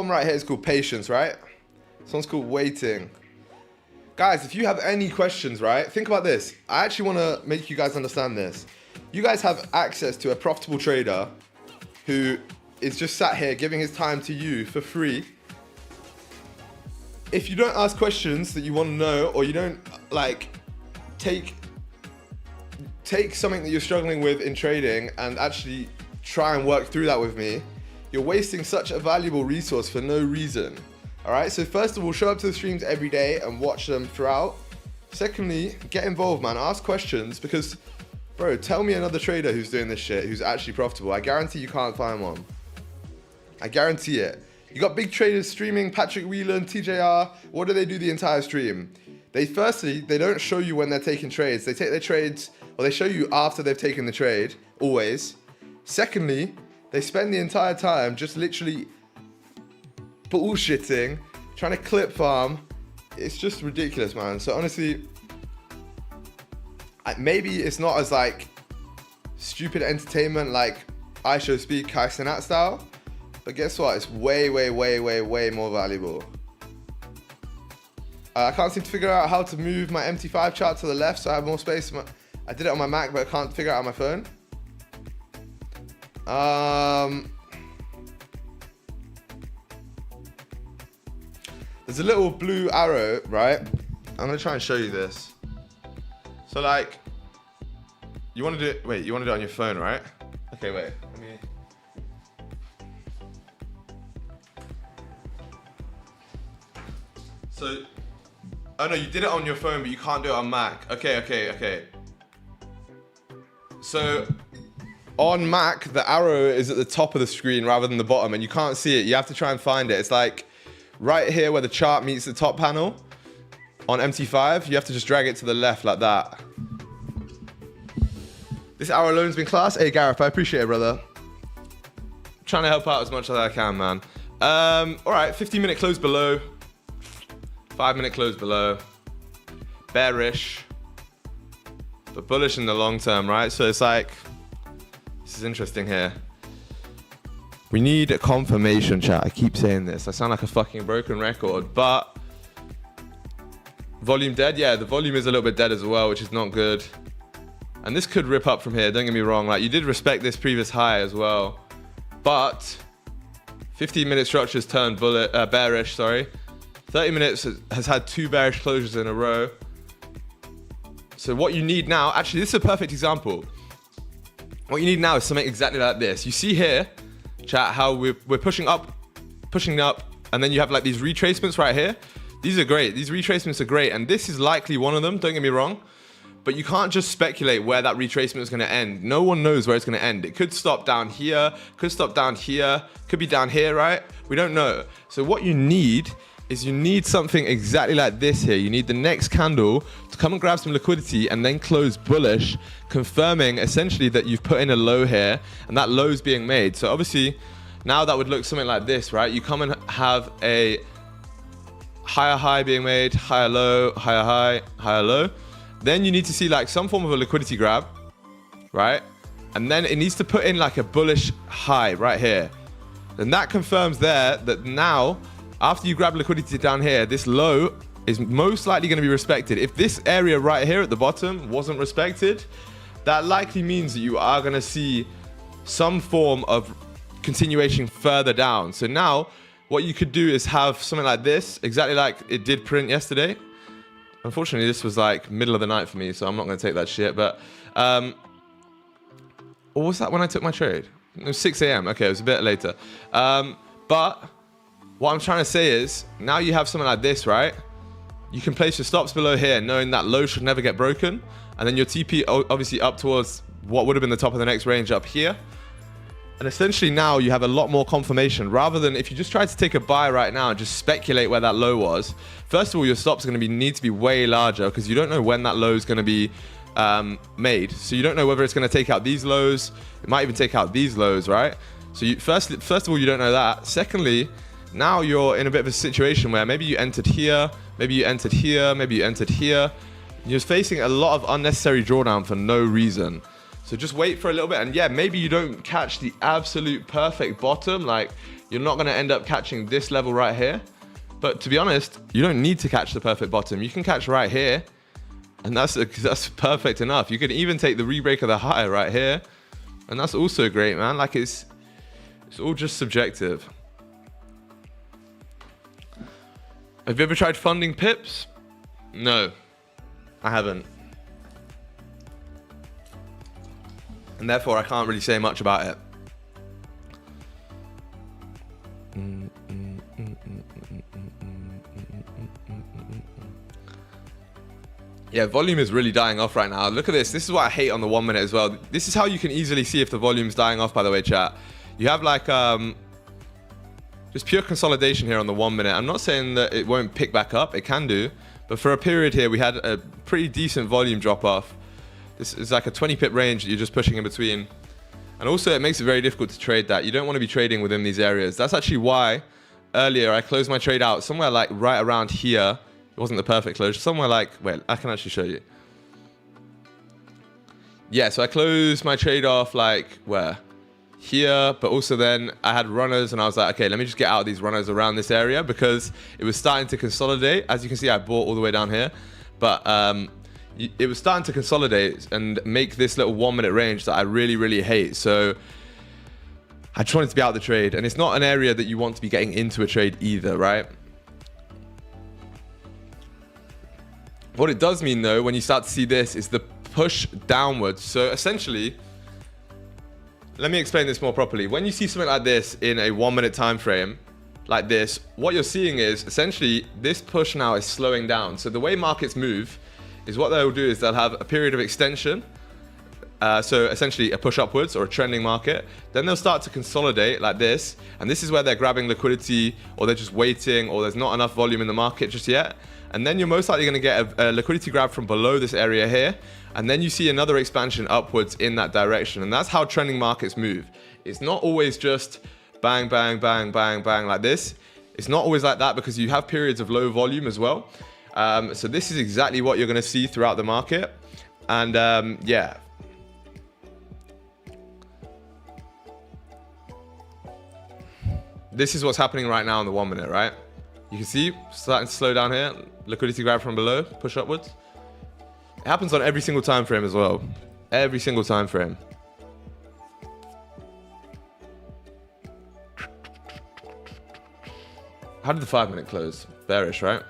right here is called patience, right? This one's called waiting. Guys, if you have any questions, right, think about this. I actually want to make you guys understand this. You guys have access to a profitable trader who is just sat here giving his time to you for free. If you don't ask questions that you want to know, or you don't like take something that you're struggling with in trading and actually try and work through that with me, you're wasting such a valuable resource for no reason. All right, so first of all, show up to the streams every day and watch them throughout. Secondly, get involved, man. Ask questions because, bro, tell me another trader who's doing this shit, who's actually profitable. I guarantee you can't find one. I guarantee it. You got big traders streaming, Patrick Whelan, TJR. What do they do the entire stream? They don't show you when they're taking trades. They take their trades, or they show you after they've taken the trade, always. Secondly, they spend the entire time just literally bullshitting, trying to clip farm. It's just ridiculous, man. So honestly, maybe it's not as like stupid entertainment like I Show Speed, Kai Cenat style, but guess what? It's way more valuable. I can't seem to figure out how to move my MT5 chart to the left so I have more space. I did it on my Mac, but I can't figure it out on my phone. There's a little blue arrow, right? I'm gonna try and show you this. So like, you wanna do it on your phone, right? Okay, wait, let me. So, oh no, you did it on your phone, but you can't do it on Mac. Okay. So, on Mac, the arrow is at the top of the screen rather than the bottom, and you can't see it. You have to try and find it. It's like right here where the chart meets the top panel. On MT5, you have to just drag it to the left like that. This hour alone's been class. Hey, Gareth, I appreciate it, brother. Trying to help out as much as I can, man. All right, 15-minute close below. 5-minute close below. Bearish, but bullish in the long term, right? So it's like, this is interesting here. We need a confirmation, chat. I keep saying this. I sound like a fucking broken record, but volume dead. Yeah, the volume is a little bit dead as well, which is not good. And this could rip up from here. Don't get me wrong. Like, you did respect this previous high as well, but 15-minute structures turned bearish. Sorry, 30 minutes has had 2 bearish closures in a row. So what you need now, actually, this is a perfect example. What you need now is something exactly like this. You see here, chat, how we're pushing up, and then you have like these retracements right here. These are great. These retracements are great, and this is likely one of them. Don't get me wrong, but you can't just speculate where that retracement is going to end. No one knows where it's going to end. It could stop down here, could stop down here, could be down here, right? We don't know. So what you need is you need something exactly like this here. You need the next candle to come and grab some liquidity and then close bullish, confirming essentially that you've put in a low here and that low is being made. So obviously now that would look something like this, right? You come and have a higher high being made, higher low, higher high, higher low. Then you need to see like some form of a liquidity grab, right? And then it needs to put in like a bullish high right here. And that confirms there that now, after you grab liquidity down here, this low is most likely going to be respected. If this area right here at the bottom wasn't respected, that likely means that you are going to see some form of continuation further down. So now what you could do is have something like this, exactly like it did print yesterday. Unfortunately, this was like middle of the night for me, so I'm not going to take that shit. But or was that when I took my trade? It was 6 a.m. Okay, it was a bit later. But what I'm trying to say is, now you have something like this, right? You can place your stops below here, knowing that low should never get broken. And then your TP obviously up towards what would have been the top of the next range up here. And essentially now you have a lot more confirmation, rather than if you just tried to take a buy right now and just speculate where that low was. First of all, your stops are going to need to be way larger because you don't know when that low is going to be made. So you don't know whether it's going to take out these lows. It might even take out these lows, right? So first of all, you don't know that. Secondly, now you're in a bit of a situation where maybe you entered here, maybe you entered here, maybe you entered here. You're facing a lot of unnecessary drawdown for no reason. So just wait for a little bit, and yeah, maybe you don't catch the absolute perfect bottom. Like, you're not going to end up catching this level right here. But to be honest, you don't need to catch the perfect bottom. You can catch right here, and that's perfect enough. You can even take the rebreak of the high right here, and that's also great, man. Like, it's all just subjective. Have you ever tried funding pips? No, I haven't. And therefore, I can't really say much about it. Yeah, volume is really dying off right now. Look at this. This is what I hate on the 1 minute as well. This is how you can easily see if the volume's dying off, by the way, chat. You have like just pure consolidation here on the 1 minute. I'm not saying that it won't pick back up. It can do. But for a period here, we had a pretty decent volume drop off. This is like a 20 pip range that you're just pushing in between. And also it makes it very difficult to trade that. You don't want to be trading within these areas. That's actually why earlier I closed my trade out somewhere like right around here. It wasn't the perfect closure. Somewhere like, wait, I can actually show you. Yeah, so I closed my trade off like where? Here, but also then I had runners and I was like, okay, let me just get out of these runners around this area because it was starting to consolidate. As you can see, I bought all the way down here, but it was starting to consolidate and make this little 1 minute range that I really, really hate. So I just wanted to be out of the trade, and it's not an area that you want to be getting into a trade either, right? What it does mean though, when you start to see this, is the push downwards. So essentially, let me explain this more properly. When you see something like this in a 1 minute time frame, like this, what you're seeing is essentially this push now is slowing down. So the way markets move is what they'll do is they'll have a period of extension. So essentially a push upwards or a trending market. Then they'll start to consolidate like this. And this is where they're grabbing liquidity, or they're just waiting, or there's not enough volume in the market just yet. And then you're most likely going to get a liquidity grab from below this area here. And then you see another expansion upwards in that direction. And that's how trending markets move. It's not always just bang, bang, bang, bang, bang like this. It's not always like that because you have periods of low volume as well. So this is exactly what you're going to see throughout the market. And yeah. this is what's happening right now in the 1 minute, right? You can see starting to slow down here. Liquidity grab from below, push upwards. It happens on every single time frame as well. Every single time frame. How did the 5 minute close? Bearish, right?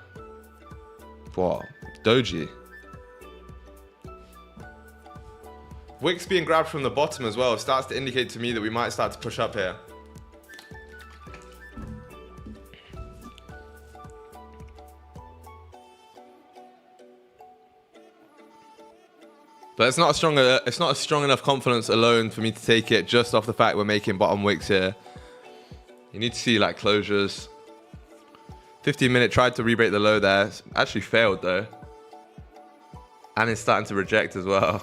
Wow. Doji. Wicks being grabbed from the bottom as well starts to indicate to me that we might start to push up here. But it's not a strong enough confidence alone for me to take it just off the fact we're making bottom wicks here. You need to see like closures. 15 minute tried to re-break the low there. Actually failed though. And it's starting to reject as well.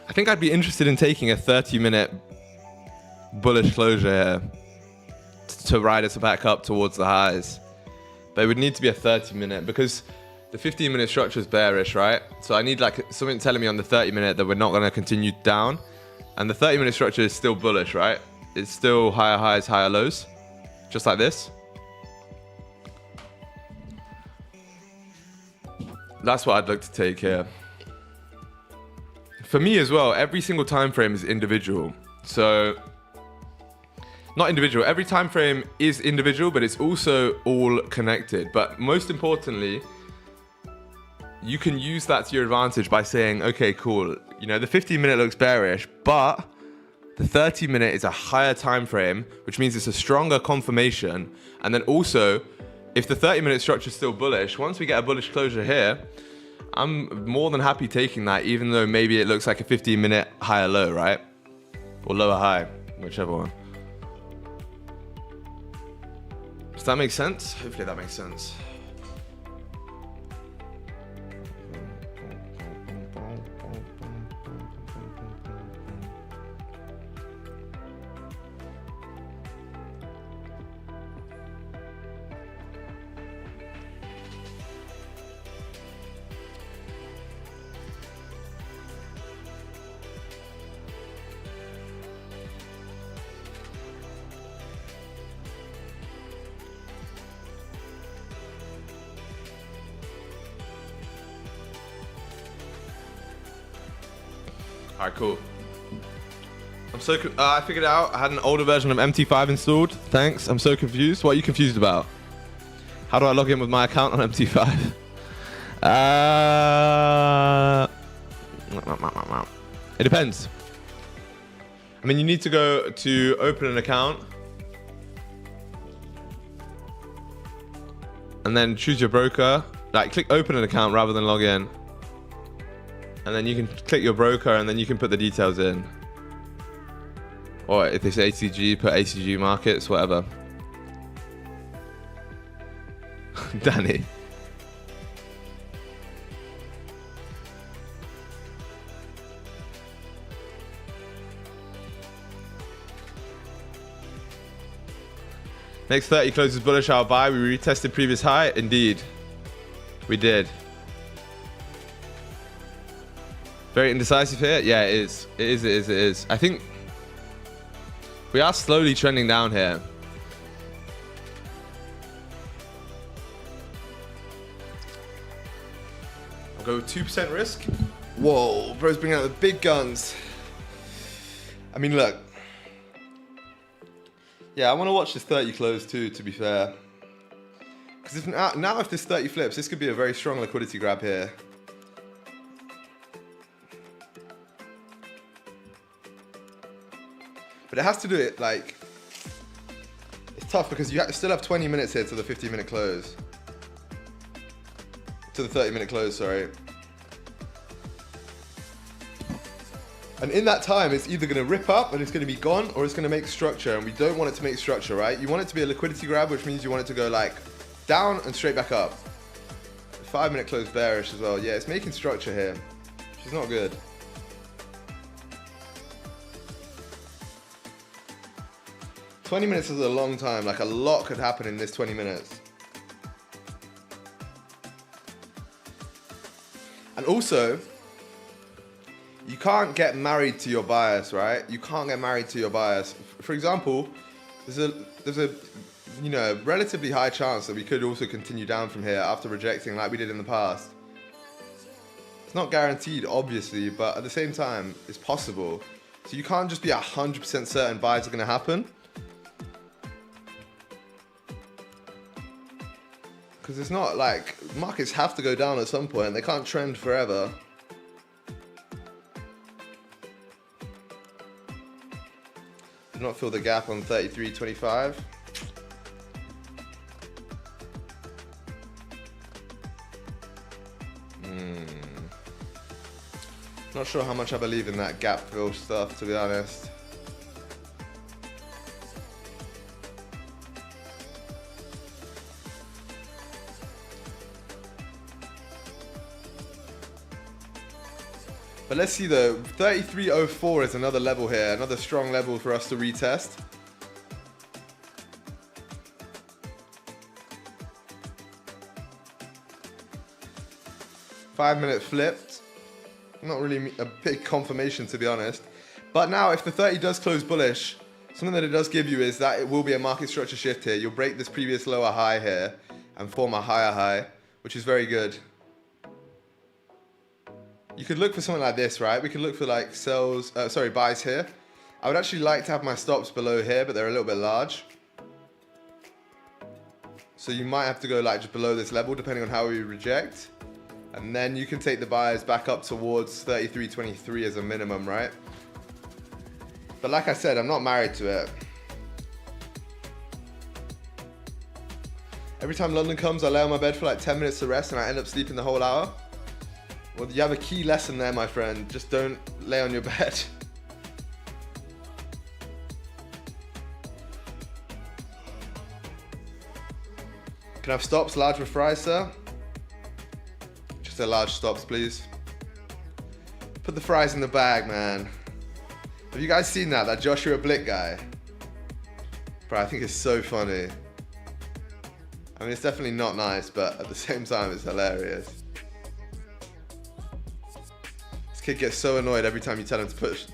I think I'd be interested in taking a 30-minute bullish closure here to ride us back up towards the highs. But it would need to be a 30-minute because the 15-minute structure is bearish, right? So I need like something telling me on the 30-minute that we're not going to continue down. And the 30-minute structure is still bullish, right? It's still higher highs, higher lows, just like this. That's what I'd look to take here. For me as well, every single time frame is individual. So, not individual, every time frame is individual, but it's also all connected. But most importantly, you can use that to your advantage by saying, okay, cool, you know, the 15-minute looks bearish, but the 30-minute is a higher time frame, which means it's a stronger confirmation. And then also, if the 30-minute structure is still bullish, once we get a bullish closure here, I'm more than happy taking that, even though maybe it looks like a 15-minute higher low, right? Or lower high, whichever one. Does that make sense? Hopefully that makes sense. All right, cool. I figured it out. I had an older version of MT5 installed. Thanks. I'm so confused. What are you confused about? How do I log in with my account on MT5? It depends. I mean, you need to go to open an account. And then choose your broker. Like, click open an account rather than log in. And then you can click your broker and then you can put the details in. Or if it's ACG, put ACG markets, whatever. Danny. Next 30 closes bullish, I'll buy. We retested previous high. Indeed. We did. Very indecisive here. Yeah, it is. It is, it is, it is. I think we are slowly trending down here. I'll go 2% risk. Whoa, bro's bringing out the big guns. I mean, look. Yeah, I want to watch this 30 close too, to be fair. Because now if this 30 flips, this could be a very strong liquidity grab here. But it has to do it like, it's tough because you still have 20 minutes here to the 15-minute close. To the 30-minute close, sorry. And in that time, it's either going to rip up and it's going to be gone, or it's going to make structure, and we don't want it to make structure, right? You want it to be a liquidity grab, which means you want it to go like down and straight back up. 5-minute close bearish as well. Yeah, it's making structure here, which is not good. "20 minutes is a long time, like a lot could happen in this 20 minutes. And also, you can't get married to your bias, right? You can't get married to your bias. For example, there's a you know, relatively high chance that we could also continue down from here after rejecting like we did in the past. It's not guaranteed, obviously, but at the same time, it's possible. So you can't just be 100% certain buys are going to happen. Because it's not like, markets have to go down at some point. They can't trend forever. Did not fill the gap on 33.25. Not sure how much I believe in that gap fill stuff, to be honest. But let's see though, 33.04 is another level here, another strong level for us to retest. Five-minute flipped. Not really a big confirmation, to be honest. But now, if the 30 does close bullish, something that it does give you is that it will be a market structure shift here. You'll break this previous lower high here and form a higher high, which is very good. You could look for something like this, right? We could look for like buys here. I would actually like to have my stops below here, but they're a little bit large. So you might have to go like just below this level, depending on how we reject. And then you can take the buyers back up towards 33.23 as a minimum, right? But like I said, I'm not married to it. Every time London comes, I lay on my bed for like 10 minutes to rest and I end up sleeping the whole hour. Well, you have a key lesson there, my friend. Just don't lay on your bed. Can I have stops large with fries, sir? Just a large stops, please. Put the fries in the bag, man. Have you guys seen that Joshua Blick guy? Bro, I think it's so funny. I mean, it's definitely not nice, but at the same time, it's hilarious. This kid gets so annoyed every time you tell him to put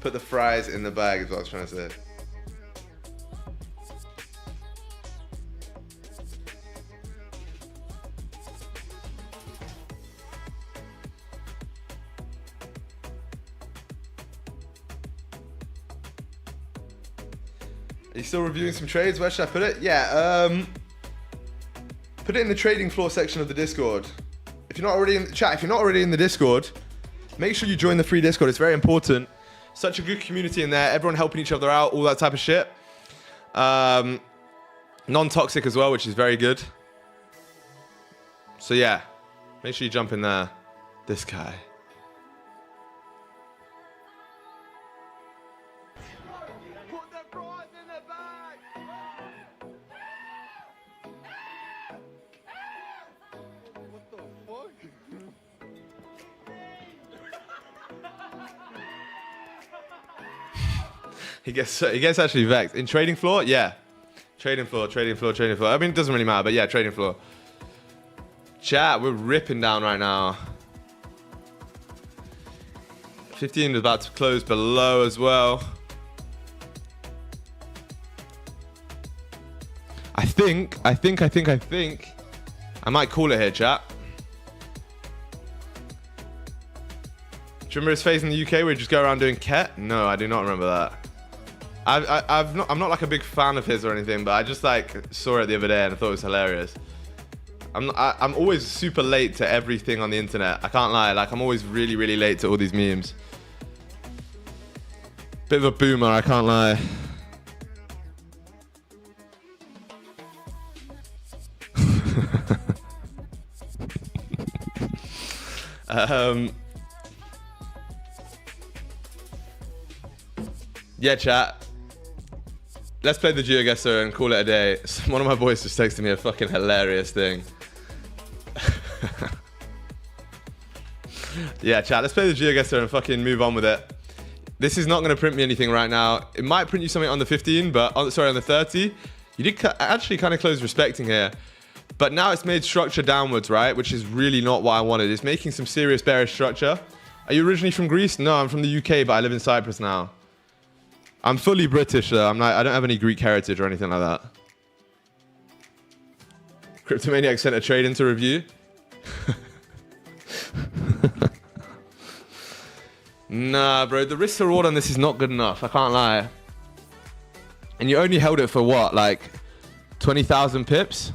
the fries in the bag is what I was trying to say. Are you still reviewing some trades? Where should I put it? Yeah, put it in the trading floor section of the Discord. If you're not already in the chat, if you're not already in the Discord, make sure you join the free Discord. It's very important. Such a good community in there. Everyone helping each other out, all that type of shit. Non-toxic as well, which is very good. So yeah, make sure you jump in there. This guy. He gets actually vexed. In trading floor? Yeah. Trading floor. I mean, it doesn't really matter, but yeah, trading floor. Chat, we're ripping down right now. 15 is about to close below as well. I think. I might call it here, chat. Do you remember his phase in the UK where he just go around doing ket? No, I do not remember that. I'm not like a big fan of his or anything, but I just like saw it the other day and I thought it was hilarious. I'm always super late to everything on the internet. I can't lie, like I'm always really, really late to all these memes. Bit of a boomer, I can't lie. Yeah, chat. Let's play the GeoGuessr and call it a day. One of my boys just texted me a fucking hilarious thing. Yeah, chat. Let's play the GeoGuessr and fucking move on with it. This is not going to print me anything right now. It might print you something on the 15, but on the 30. You did actually kind of close respecting here. But now it's made structure downwards, right? Which is really not what I wanted. It's making some serious bearish structure. Are you originally from Greece? No, I'm from the UK, but I live in Cyprus now. I'm fully British, though. I don't have any Greek heritage or anything like that. Cryptomaniac sent a trade into review. Nah, bro. The risk to reward on this is not good enough. I can't lie. And you only held it for what? Like 20,000 pips?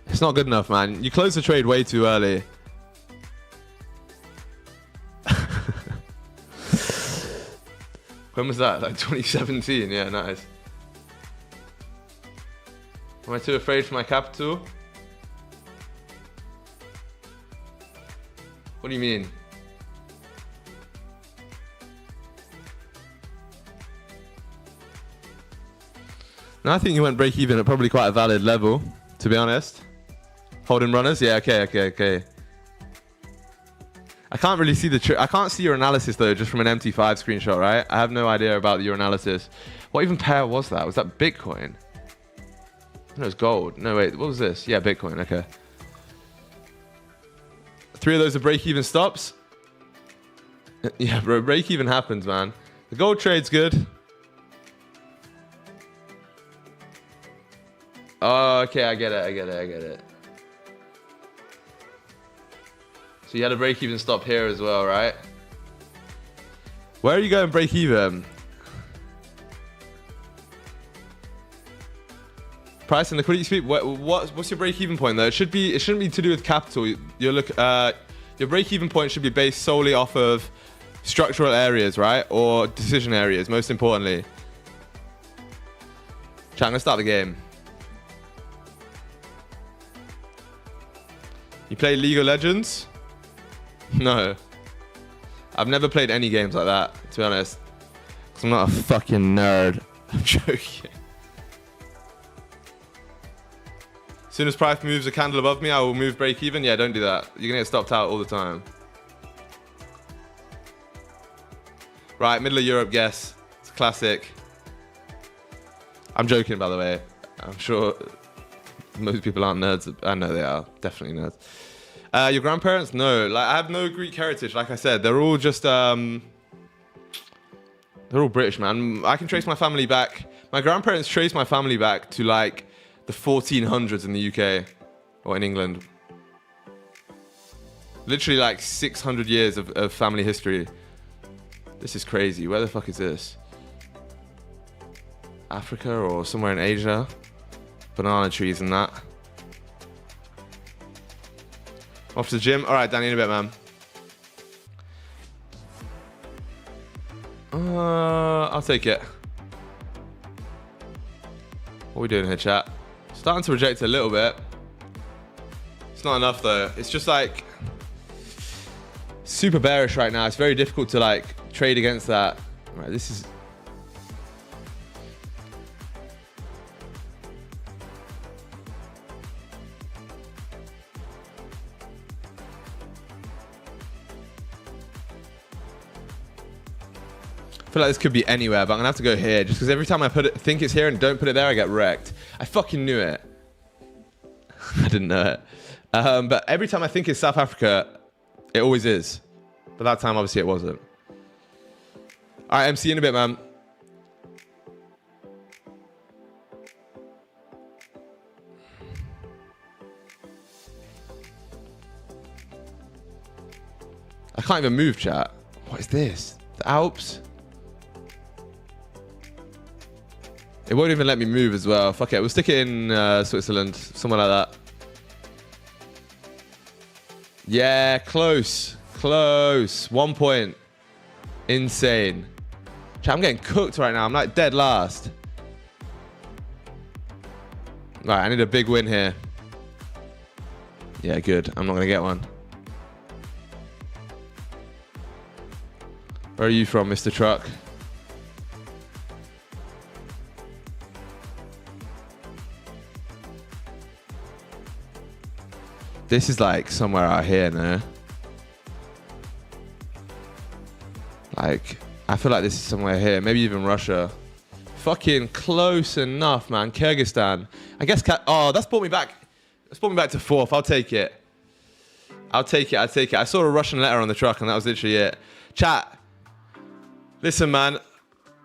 It's not good enough, man. You closed the trade way too early. When was that? Like 2017? Yeah, nice. Am I too afraid for my capital? What do you mean? No, I think you went break even at probably quite a valid level, to be honest. Holding runners? Yeah, okay. I can't really see I can't see your analysis though, just from an MT5 screenshot, right? I have no idea about your analysis. What even pair was that? Was that Bitcoin? No, it was gold. No, wait, what was this? Yeah, Bitcoin, okay. 3 of those are break-even stops. Yeah, bro, break-even happens, man. The gold trade's good. Oh, okay, I get it. So you had a break-even stop here as well, right? Where are you going break-even? Price and liquidity speed. What's your break-even point though? It shouldn't be to do with capital. Your break-even point should be based solely off of structural areas, right? Or decision areas, most importantly. Chat, I'm gonna start the game. You play League of Legends? No. I've never played any games like that, to be honest. 'Cause I'm not a fucking nerd. I'm joking. As soon as price moves a candle above me, I will move break even. Yeah, don't do that. You're gonna get stopped out all the time. Right, middle of Europe guess. It's classic. I'm joking, by the way. I'm sure most people aren't nerds. I know they are. Definitely nerds. Your grandparents? No. Like, I have no Greek heritage. Like I said, they're all just... they're all British, man. I can trace my family back. My grandparents trace my family back to, like, the 1400s in the UK. Or in England. Literally, like, 600 years of family history. This is crazy. Where the fuck is this? Africa or somewhere in Asia? Banana trees and that. Off to the gym. All right, Danny, in a bit, man. I'll take it. What are we doing here, chat? Starting to reject a little bit. It's not enough, though. It's just like super bearish right now. It's very difficult to like trade against that. Right, this is... I feel like this could be anywhere, but I'm gonna have to go here just because every time I think it's here and don't put it there, I get wrecked. I fucking knew it. I didn't know it. But every time I think it's South Africa, it always is. But that time, obviously, it wasn't. All right, MC, in a bit, man. I can't even move, chat. What is this? The Alps? It won't even let me move as well. Fuck it. We'll stick it in Switzerland. Somewhere like that. Yeah, close. Close. 1 point. Insane. Chat, I'm getting cooked right now. I'm like dead last. Right, I need a big win here. Yeah, good. I'm not going to get one. Where are you from, Mr. Truck? This is like somewhere out here, no? Like, I feel like this is somewhere here. Maybe even Russia. Fucking close enough, man. Kyrgyzstan. I guess, oh, that's brought me back. That's brought me back to 4th. I'll take it. I'll take it. I saw a Russian letter on the truck, and that was literally it. Chat. Listen, man.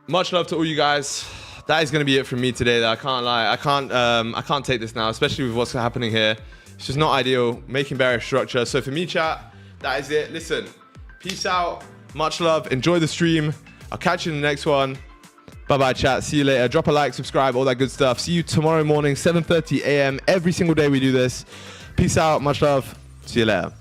Much love to all you guys. That is going to be it from me today, though. I can't lie. I can't take this now, especially with what's happening here. It's just not ideal. Making bearish structure. So for me, chat, that is it. Listen, peace out. Much love. Enjoy the stream. I'll catch you in the next one. Bye-bye, chat. See you later. Drop a like, subscribe, all that good stuff. See you tomorrow morning, 7:30 a.m. Every single day we do this. Peace out. Much love. See you later.